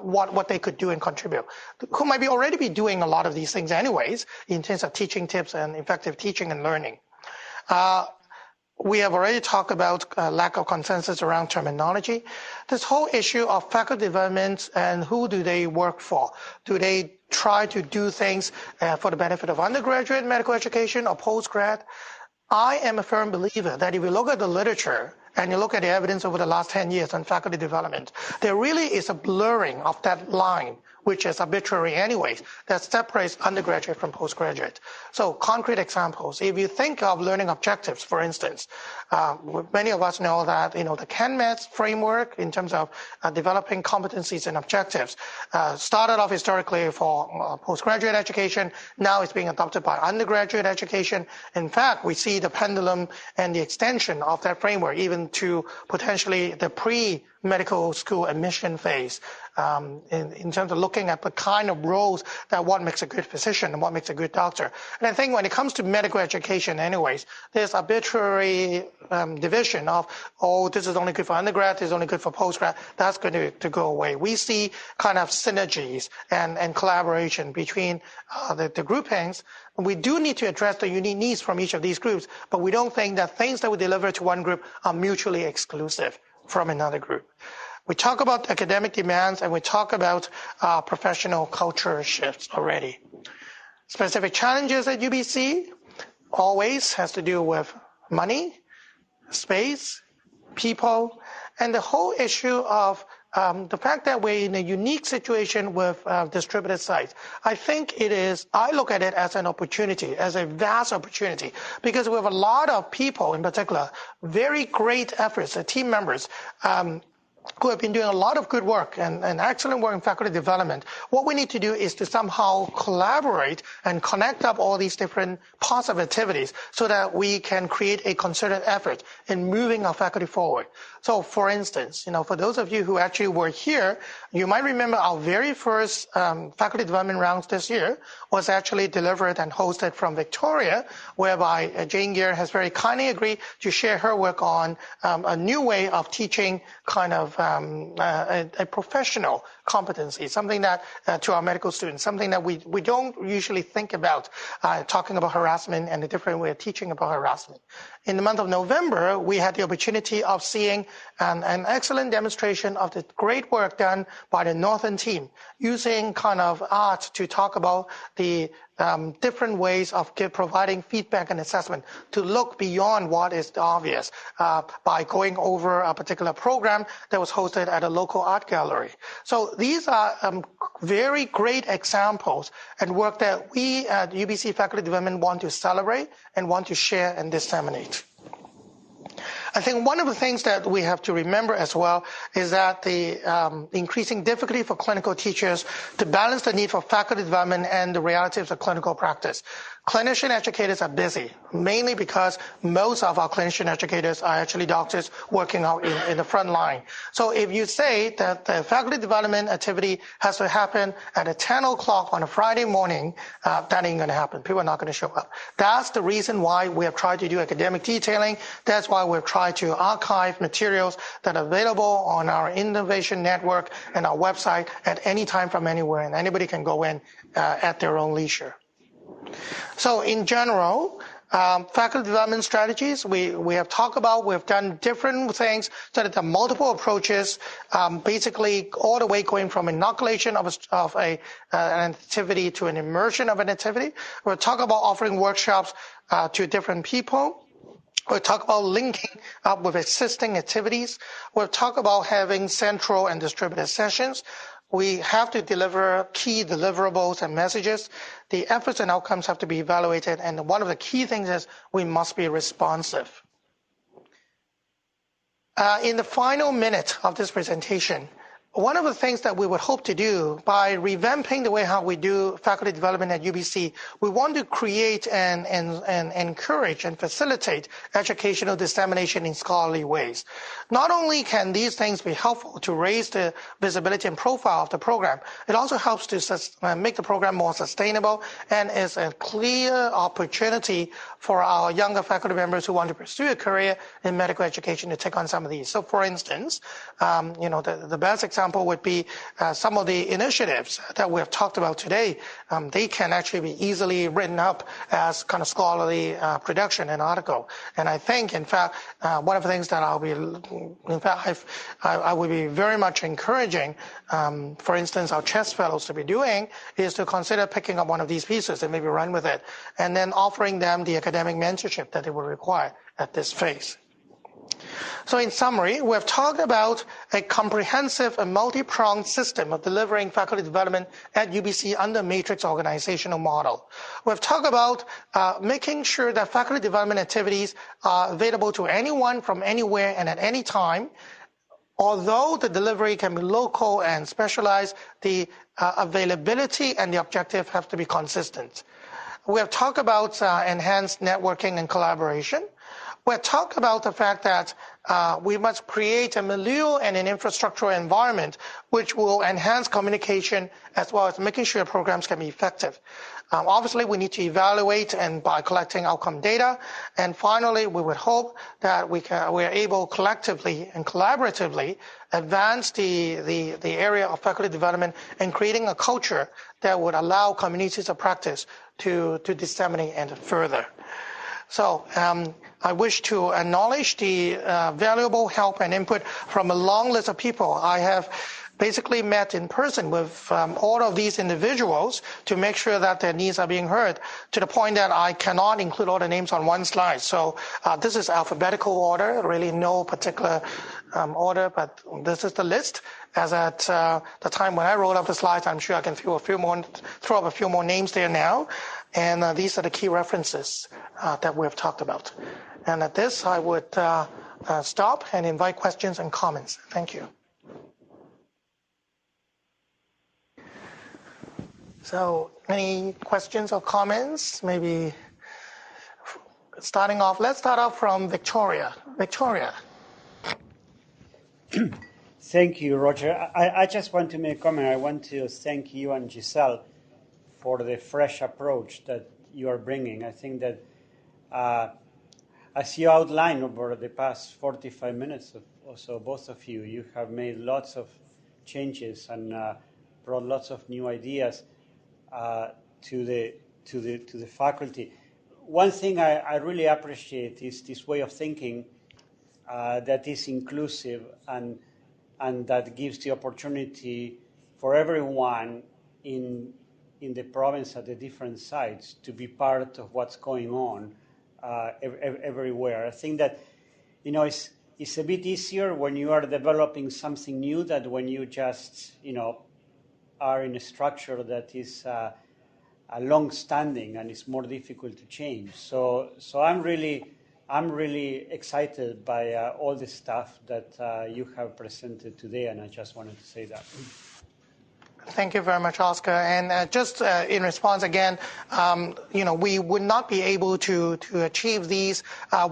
Speaker 1: what they could do and contribute, who might already be doing a lot of these things anyways in terms of teaching tips and effective teaching and learning. We have already talked about lack of consensus around terminology. This whole issue of faculty development and who do they work for? Do they try to do things for the benefit of undergraduate medical education or postgrad? I am a firm believer that if you look at the literature and you look at the evidence over the last 10 years on faculty development, there really is a blurring of that line, which is arbitrary anyways, that separates undergraduate from postgraduate. So concrete examples, if you think of learning objectives, for instance, many of us know that, the CanMEDS framework in terms of developing competencies and objectives started off historically for postgraduate education. Now it's being adopted by undergraduate education. In fact, we see the pendulum and the extension of that framework even to potentially the pre-medical school admission phase in terms of looking at the kind of roles that what makes a good physician and what makes a good doctor. And I think when it comes to medical education anyways, there's arbitrary division of, this is only good for undergrad, this is only good for postgrad. That's going to go away. We see kind of synergies and collaboration between the groupings. We do need to address the unique needs from each of these groups, but we don't think that things that we deliver to one group are mutually exclusive from another group. We talk about academic demands and we talk about professional culture shifts already. Specific challenges at UBC always has to do with money, space, people, and the whole issue of the fact that we're in a unique situation with distributed sites, I look at it as an opportunity, as a vast opportunity, because we have a lot of people in particular, very great efforts, team members, who have been doing a lot of good work and excellent work in faculty development. What we need to do is to somehow collaborate and connect up all these different parts of activities so that we can create a concerted effort in moving our faculty forward. So, for instance, for those of you who actually were here, you might remember our very first faculty development rounds this year was actually delivered and hosted from Victoria, whereby Jane Gear has very kindly agreed to share her work on a new way of teaching kind of a professional competency, something that to our medical students, something that we don't usually think about talking about harassment and a different way of teaching about harassment. In the month of November, we had the opportunity of seeing an excellent demonstration of the great work done by the Northern team, using kind of art to talk about the different ways of providing feedback and assessment to look beyond what is obvious by going over a particular program that was hosted at a local art gallery. So these are very great examples and work that we at UBC Faculty Development want to celebrate and want to share and disseminate. I think one of the things that we have to remember as well is that the increasing difficulty for clinical teachers to balance the need for faculty development and the realities of clinical practice. Clinician educators are busy, mainly because most of our clinician educators are actually doctors working out in the front line. So if you say that the faculty development activity has to happen at 10 o'clock on a Friday morning, that ain't going to happen. People are not going to show up. That's the reason why we have tried to do academic detailing. That's why we've tried to archive materials that are available on our innovation network and our website at any time from anywhere, and anybody can go in at their own leisure. So in general, faculty development strategies, we have talked about, we've done different things so that there are multiple approaches, basically all the way going from inoculation of an activity to an immersion of an activity. We'll talk about offering workshops to different people. We'll talk about linking up with existing activities. We'll talk about having central and distributed sessions. We have to deliver key deliverables and messages. The efforts and outcomes have to be evaluated, and one of the key things is we must be responsive. In the final minute of this presentation, one of the things that we would hope to do by revamping the way how we do faculty development at UBC, we want to create and encourage and facilitate educational dissemination in scholarly ways. Not only can these things be helpful to raise the visibility and profile of the program, it also helps to make the program more sustainable and is a clear opportunity for our younger faculty members who want to pursue a career in medical education to take on some of these. So for instance, the best example would be some of the initiatives that we have talked about today. They can actually be easily written up as kind of scholarly production and article. And I think, in fact, one of the things that I would be very much encouraging, for instance, our chess fellows to be doing is to consider picking up one of these pieces and maybe run with it, and then offering them the academic mentorship that they will require at this phase. So in summary, we have talked about a comprehensive and multi-pronged system of delivering faculty development at UBC under matrix organizational model. We have talked about making sure that faculty development activities are available to anyone from anywhere and at any time. Although the delivery can be local and specialized, the availability and the objective have to be consistent. We have talked about enhanced networking and collaboration. We have talked about the fact that we must create a milieu and an infrastructural environment which will enhance communication as well as making sure programs can be effective. Obviously, we need to evaluate and by collecting outcome data. And finally, we would hope that we are able collectively and collaboratively advance the area of faculty development and creating a culture that would allow communities of practice to disseminate and further. So I wish to acknowledge the valuable help and input from a long list of people. I have basically met in person with all of these individuals to make sure that their needs are being heard, to the point that I cannot include all the names on one slide. So this is alphabetical order, really no particular order, but this is the list. As at the time when I wrote up the slides, I'm sure I can throw up a few more names there now. And these are the key references that we have talked about. And at this, I would stop and invite questions and comments. Thank you. So any questions or comments? Maybe starting off, let's start off from Victoria. Victoria.
Speaker 3: Thank you, Roger. I just want to make a comment. I want to thank you and Giselle for the fresh approach that you are bringing. I think that as you outlined over the past 45 minutes or so, both of you, you have made lots of changes and brought lots of new ideas to the faculty. One thing I really appreciate is this way of thinking that is inclusive and that gives the opportunity for everyone in the province at the different sites to be part of what's going on everywhere. I think that, it's a bit easier when you are developing something new than when you just, are in a structure that is a long-standing and it's more difficult to change. So I'm really excited by all the stuff that you have presented today, and I just wanted to say that.
Speaker 1: Thank you very much, Oscar. And just in response again, we would not be able to achieve these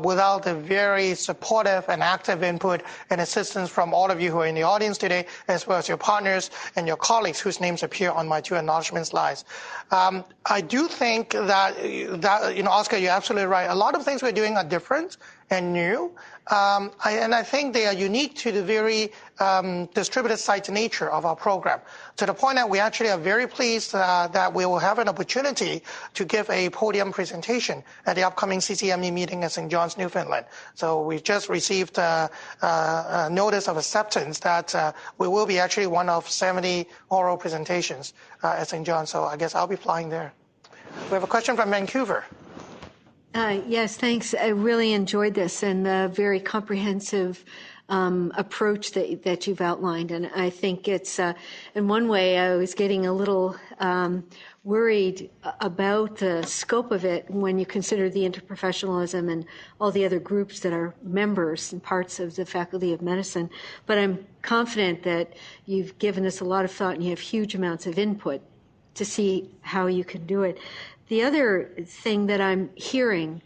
Speaker 1: without the very supportive and active input and assistance from all of you who are in the audience today, as well as your partners and your colleagues whose names appear on my 2 acknowledgement slides. I do think that Oscar, you're absolutely right. A lot of things we're doing are different and new. And I think they are unique to the very distributed site nature of our program, to the point that we actually are very pleased that we will have an opportunity to give a podium presentation at the upcoming CCME meeting at St. John's, Newfoundland. So we just received a notice of acceptance that we will be actually one of 70 oral presentations at St. John's. So I guess I'll be flying there. We have a question from Vancouver.
Speaker 4: Yes, thanks. I really enjoyed this and the very comprehensive approach that you've outlined. And I think it's, in one way, I was getting a little worried about the scope of it when you consider the interprofessionalism and all the other groups that are members and parts of the Faculty of Medicine. But I'm confident that you've given this a lot of thought and you have huge amounts of input to see how you can do it. The other thing that I'm hearing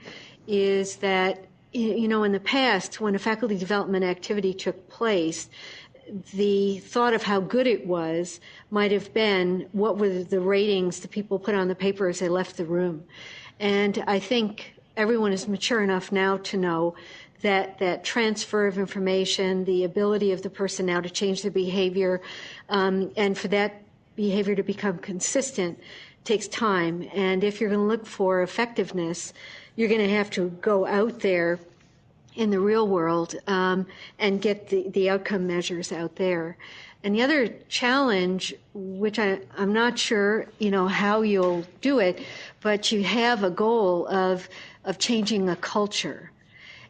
Speaker 4: is that, in the past, when a faculty development activity took place, the thought of how good it was might have been what were the ratings that people put on the paper as they left the room. And I think everyone is mature enough now to know that transfer of information, the ability of the person now to change their behavior, and for that behavior to become consistent takes time. And if you're going to look for effectiveness, you're going to have to go out there in the real world and get the outcome measures out there. And the other challenge, which I'm not sure, how you'll do it, but you have a goal of changing a culture.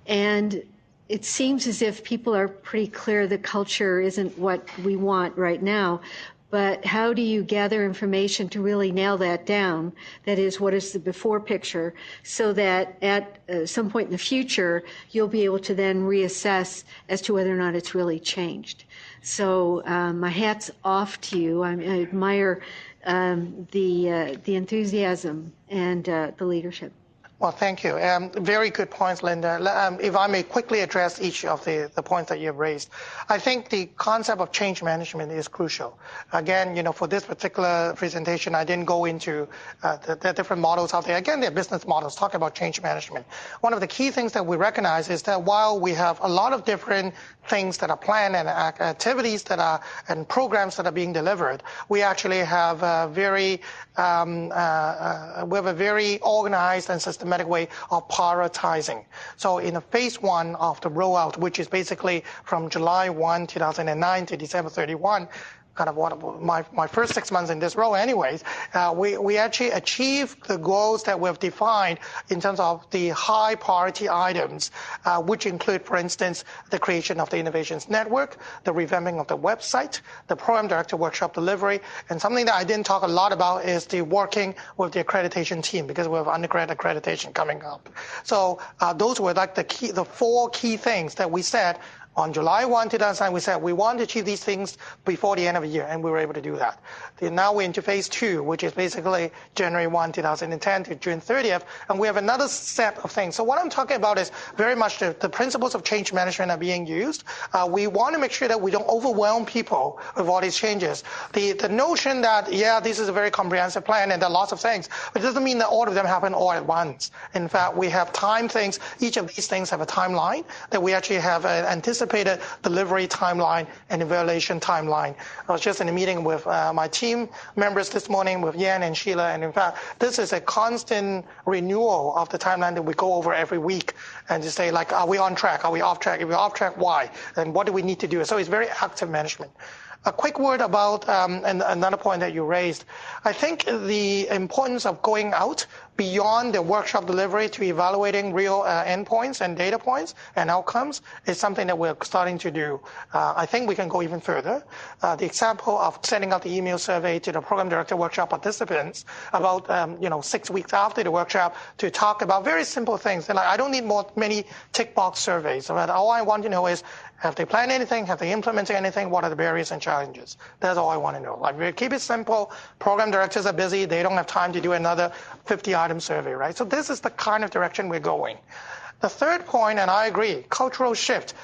Speaker 4: And it seems as if people are pretty clear the culture isn't what we want right now. But how do you gather information to really nail that down? That is, what is the before picture, so that at some point in the future, you'll be able to then reassess as to whether or not it's really changed. So my hat's off to you. I admire the enthusiasm and the leadership.
Speaker 1: Well, thank you. Very good points, Linda. If I may quickly address each of the points that you've raised. I think the concept of change management is crucial. Again, for this particular presentation, I didn't go into the different models out there. Again, they're business models talking about change management. One of the key things that we recognize is that while we have a lot of different things that are planned and activities and programs that are being delivered, we actually have a very organized and systematic way of prioritizing. So in a phase 1 of the rollout, which is basically from July 1, 2009 to December 31, kind of what my first 6 months in this role anyways, we actually achieved the goals that we've defined in terms of the high priority items, which include, for instance, the creation of the Innovations Network, the revamping of the website, the Program Director Workshop delivery, and something that I didn't talk a lot about is the working with the accreditation team, because we have undergrad accreditation coming up. So those were like the 4 key things that we said. On July 1, 2009, we said we want to achieve these things before the end of the year, and we were able to do that. Now we're into phase 2, which is basically January 1, 2010 to June 30th, and we have another set of things. So what I'm talking about is very much the principles of change management are being used. We want to make sure that we don't overwhelm people with all these changes. The notion that, yeah, this is a very comprehensive plan and there are lots of things, but it doesn't mean that all of them happen all at once. In fact, we have time things. Each of these things have a timeline that we actually have anticipated delivery timeline and evaluation timeline. I was just in a meeting with my team members this morning with Yan and Sheila, and in fact, this is a constant renewal of the timeline that we go over every week and just say, like, are we on track? Are we off track? If we're off track, why? And what do we need to do? So it's very active management. A quick word about and another point that you raised. I think the importance of going out beyond the workshop delivery to evaluating real endpoints and data points and outcomes is something that we're starting to do. I think we can go even further. The example of sending out the email survey to the program director workshop participants about 6 weeks after the workshop to talk about very simple things. And I don't need many tick box surveys. All I want to know is, have they planned anything? Have they implemented anything? What are the barriers and challenges? That's all I want to know. Like, we keep it simple. Program directors are busy. They don't have time to do another 50-item survey, right? So this is the kind of direction we're going. The third point, and I agree, cultural shift.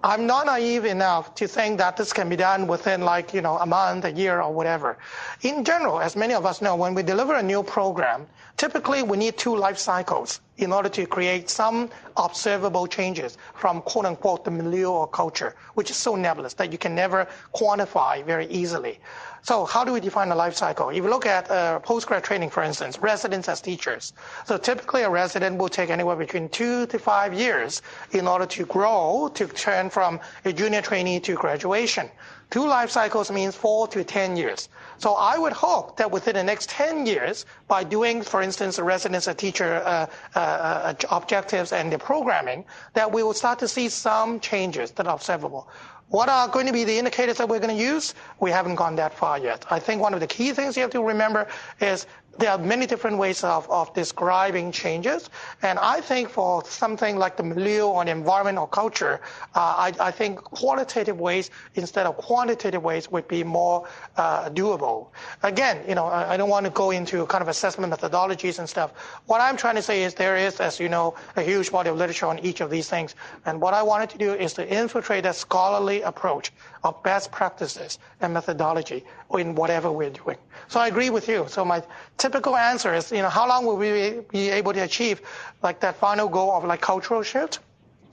Speaker 1: I'm not naive enough to think that this can be done within a month, a year, or whatever. In general, as many of us know, when we deliver a new program, typically we need 2 life cycles in order to create some observable changes from quote-unquote the milieu or culture, which is so nebulous that you can never quantify very easily. So how do we define a life cycle? If you look at postgrad training, for instance, residents as teachers. So typically a resident will take anywhere between 2 to 5 years in order to grow, to turn from a junior trainee to graduation. 2 life cycles means 4 to 10 years. So I would hope that within the next 10 years, by doing, for instance, the residents as teacher objectives and the programming, that we will start to see some changes that are observable. What are going to be the indicators that we're going to use? We haven't gone that far yet. I think one of the key things you have to remember is there are many different ways of describing changes. And I think for something like the milieu or the environment or culture, I think qualitative ways instead of quantitative ways would be more doable. Again, I don't want to go into kind of assessment methodologies and stuff. What I'm trying to say is there is, as you know, a huge body of literature on each of these things. And what I wanted to do is to infiltrate that scholarly approach of best practices and methodology in whatever we're doing. So I agree with you. So my typical answer is, how long will we be able to achieve like that final goal of like cultural shift?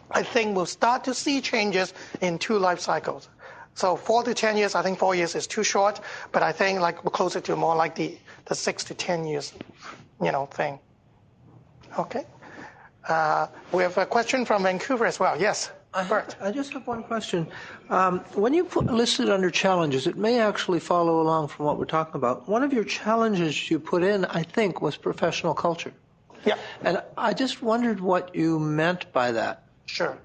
Speaker 1: I think we'll start to see changes in 2 life cycles. So 4 to 10 years, I think 4 years is too short, but I think like we're closer to more like the 6 to 10 years, thing. Okay. We have a question from Vancouver as well. Yes.
Speaker 5: I just have one question. When you listed under challenges, it may actually follow along from what we're talking about. One of your challenges you put in, I think, was professional culture.
Speaker 1: Yeah.
Speaker 5: And I just wondered what you meant by that.
Speaker 1: Sure.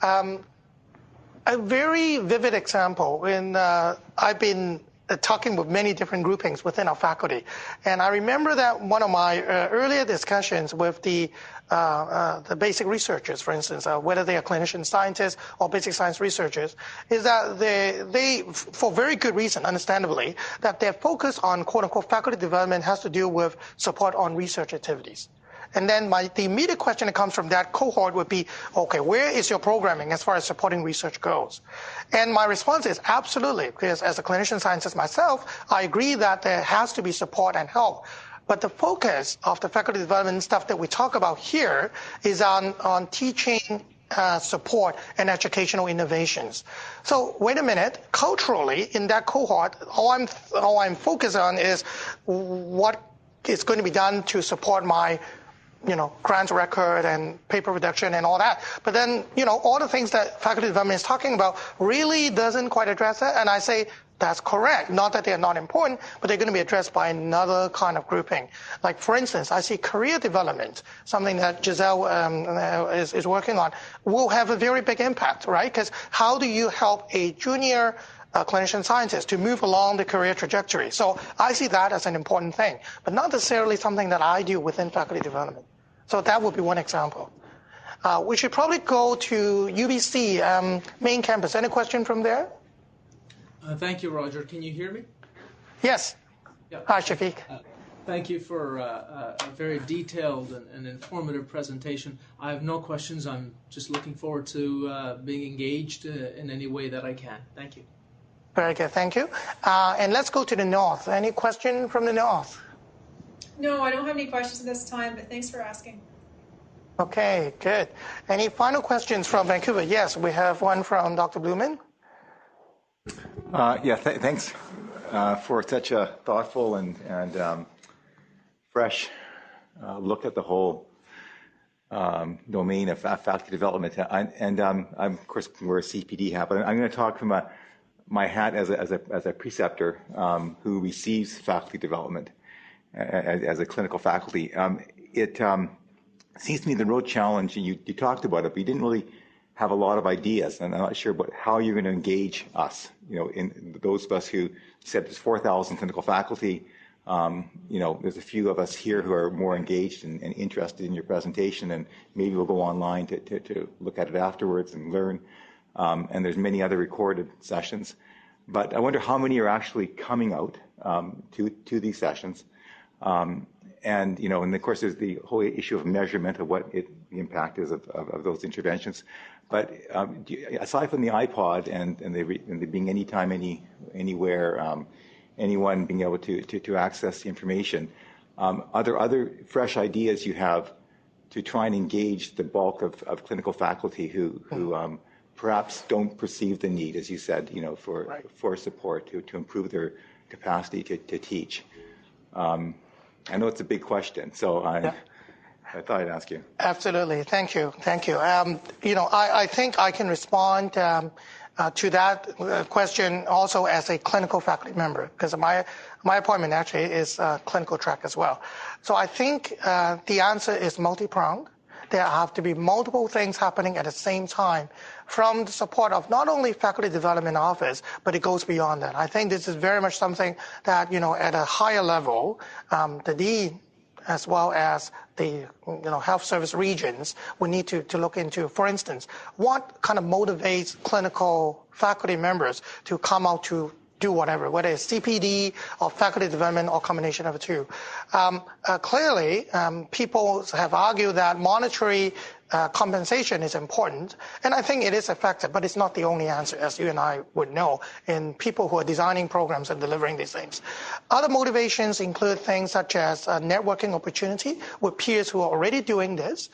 Speaker 1: A very vivid example, when I've been talking with many different groupings within our faculty. And I remember that one of my earlier discussions with the basic researchers, for instance, whether they are clinician scientists or basic science researchers, is that they, for very good reason, understandably, that their focus on quote-unquote faculty development has to do with support on research activities. And then the immediate question that comes from that cohort would be, okay, where is your programming as far as supporting research goes? And my response is absolutely, because as a clinician scientist myself, I agree that there has to be support and help. But the focus of the faculty development stuff that we talk about here is on teaching support and educational innovations. So wait a minute, culturally in that cohort, all I'm focused on is what is going to be done to support my grants record and paper production and all that. But then, all the things that faculty development is talking about really doesn't quite address that. And I say, That's correct. Not that they're not important, but they're going to be addressed by another kind of grouping. Like, for instance, I see career development, something that Giselle is working on, will have a very big impact, right? Because how do you help a junior clinician scientist to move along the career trajectory? So I see that as an important thing, but not necessarily something that I do within faculty development. So that would be one example. We should probably go to UBC main campus. Any question from there?
Speaker 6: Thank you, Roger. Can you hear me?
Speaker 1: Yes.
Speaker 6: Yeah.
Speaker 1: Hi, Shafiq.
Speaker 6: Thank you for a very detailed and informative presentation. I have no questions. I'm just looking forward to being engaged in any way that I can. Thank you.
Speaker 1: Very good. Thank you. And let's go to the north. Any question from the north?
Speaker 7: No, I don't have any questions at this time, but thanks for asking.
Speaker 1: Okay, good. Any final questions from Vancouver? Yes, we have one from Dr. Blumen.
Speaker 8: Thanks for such a thoughtful and fresh look at the whole domain of faculty development. I'm of course, we're a CPD hat, but I'm going to talk from my hat as a preceptor who receives faculty development as a clinical faculty. It seems to me the real challenge, and you talked about it, but you didn't really have a lot of ideas, and I'm not sure about how you're going to engage us. In those of us who said there's 4,000 clinical faculty, there's a few of us here who are more engaged and interested in your presentation, and maybe we'll go online to look at it afterwards and learn. And there's many other recorded sessions. But I wonder how many are actually coming out to these sessions. And of course, there's the whole issue of measurement of what the impact is of those interventions. But aside from the iPod and they being anytime, anywhere, anyone being able to access the information, are there other fresh ideas you have to try and engage the bulk of clinical faculty who perhaps don't perceive the need, as you said, for support to improve their capacity to teach? I know it's a big question, so I thought I'd ask you.
Speaker 1: Absolutely. Thank you. I think I can respond to that question also as a clinical faculty member, because my appointment actually is clinical track as well. So I think the answer is multi-pronged. There have to be multiple things happening at the same time from the support of not only faculty development office, but it goes beyond that. I think this is very much something that, at a higher level, the dean as well as the health service regions we need to look into. For instance, what kind of motivates clinical faculty members to come out to do whatever, whether it's CPD or faculty development or combination of the two. Clearly, people have argued that monetary compensation is important, and I think it is effective, but it's not the only answer, as you and I would know, in people who are designing programs and delivering these things. Other motivations include things such as networking opportunity with peers who are already doing this.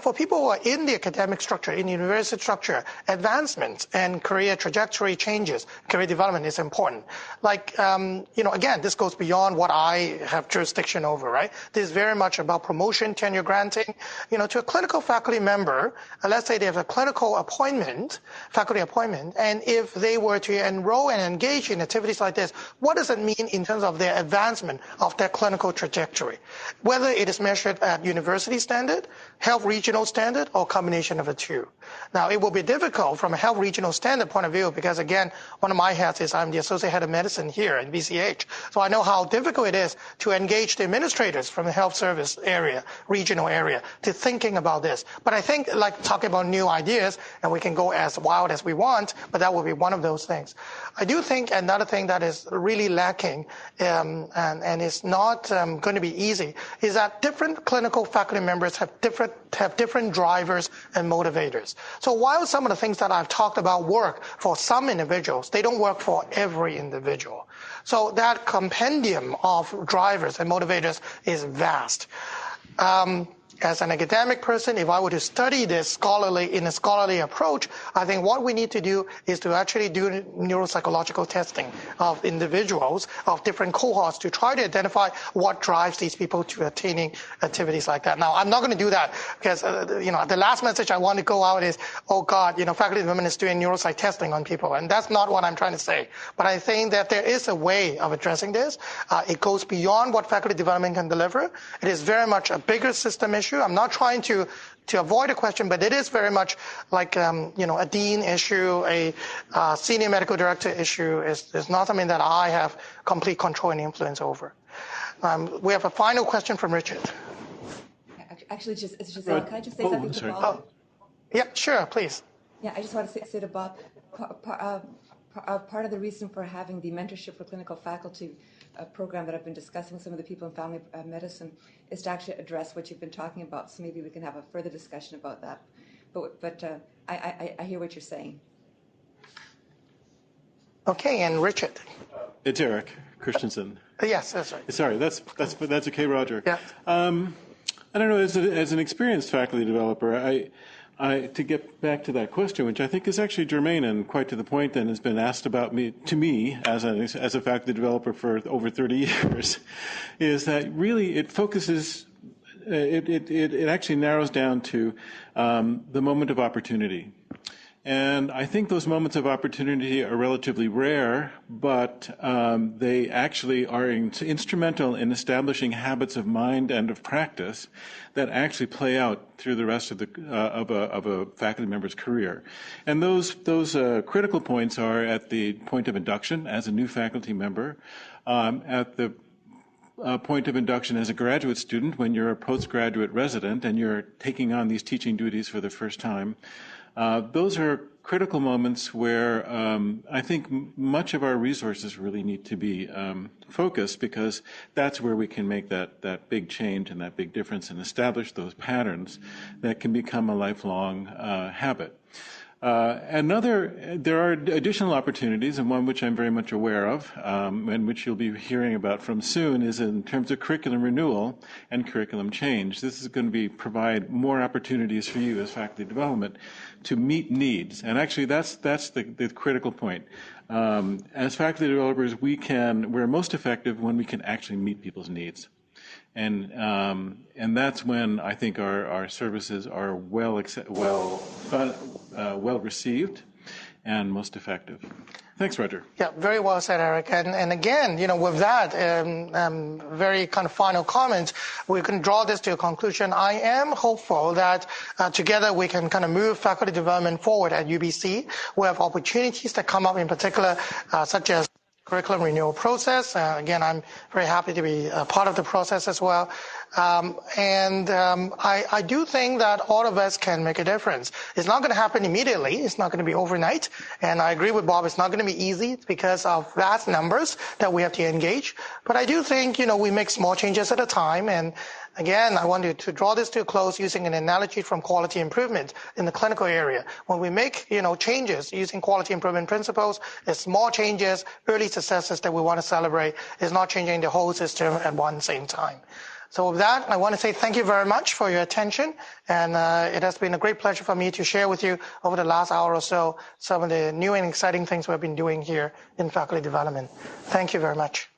Speaker 1: For people who are in the academic structure, in the university structure, advancement and career trajectory changes, career development is important. Again, this goes beyond what I have jurisdiction over, right? This is very much about promotion, tenure granting. To a clinical faculty member, let's say they have a clinical appointment, faculty appointment, and if they were to enroll and engage in activities like this, what does it mean in terms of their advancement of their clinical trajectory? Whether it is measured at university standard, health regional standard, or combination of the two. Now, it will be difficult from a health regional standard point of view because, again, one of my hats is I'm the associate head of medicine here in BCH. So I know how difficult it is to engage the administrators from the health service area, regional area, to thinking about this. But I think, talking about new ideas, and we can go as wild as we want, but that will be one of those things. I do think another thing that is really lacking and is not going to be easy is that different clinical faculty members have different drivers and motivators. So while some of the things that I've talked about work for some individuals, they don't work for every individual. So that compendium of drivers and motivators is vast. as an academic person, if I were to study this in a scholarly approach, I think what we need to do is to actually do neuropsychological testing of individuals, of different cohorts, to try to identify what drives these people to attaining activities like that. Now, I'm not going to do that because, the last message I want to go out is, oh God, faculty development is doing neuropsych testing on people. And that's not what I'm trying to say. But I think that there is a way of addressing this. It goes beyond what faculty development can deliver. It is very much a bigger system issue. I'm not trying to avoid a question, but it is very much like, a dean issue, a senior medical director issue is not something that I have complete control and influence over. We have a final question from Richard.
Speaker 2: Actually, Giselle, can I just say something to Bob?
Speaker 1: Yeah, sure, please.
Speaker 2: Yeah, I just want to say to Bob, part of the reason for having the Mentorship for Clinical Faculty program that I've been discussing with some of the people in family medicine is to actually address what you've been talking about. So maybe we can have a further discussion about that. But I hear what you're saying.
Speaker 1: Okay, and Richard.
Speaker 9: It's Eric Christensen.
Speaker 1: Yes, that's right.
Speaker 9: Sorry, that's okay, Roger.
Speaker 1: Yeah.
Speaker 9: I don't know. As an experienced faculty developer, to get back to that question, which I think is actually germane and quite to the point, and has been asked about to me as a faculty developer for over 30 years, is that really it focuses. It actually narrows down to the moment of opportunity. And I think those moments of opportunity are relatively rare, but they actually are instrumental in establishing habits of mind and of practice that actually play out through the rest of a faculty member's career. And those critical points are at the point of induction as a new faculty member, at the point of induction as a graduate student when you're a postgraduate resident and you're taking on these teaching duties for the first time. Those are critical moments where I think much of our resources really need to be focused, because that's where we can make that big change and that big difference and establish those patterns that can become a lifelong habit. There are additional opportunities, and one which I'm very much aware of, and which you'll be hearing about from soon, is in terms of curriculum renewal and curriculum change. This is going to provide more opportunities for you as faculty development to meet needs, and actually that's the critical point. As faculty developers, we're most effective when we can actually meet people's needs. And that's when I think our services are well received and most effective. Thanks, Roger.
Speaker 1: Yeah, very well said, Eric. And again, with that very kind of final comment, we can draw this to a conclusion. I am hopeful that together we can kind of move faculty development forward at UBC. We have opportunities that come up in particular, such as curriculum renewal process. Again, I'm very happy to be a part of the process as well. I do think that all of us can make a difference. It's not going to happen immediately. It's not going to be overnight. And I agree with Bob, it's not going to be easy because of vast numbers that we have to engage. But I do think, we make small changes at a time. And again, I wanted to draw this to a close using an analogy from quality improvement in the clinical area. When we make, changes using quality improvement principles, it's small changes, early successes that we want to celebrate. It's not changing the whole system at one same time. So with that, I want to say thank you very much for your attention. And it has been a great pleasure for me to share with you over the last hour or so some of the new and exciting things we've been doing here in faculty development. Thank you very much.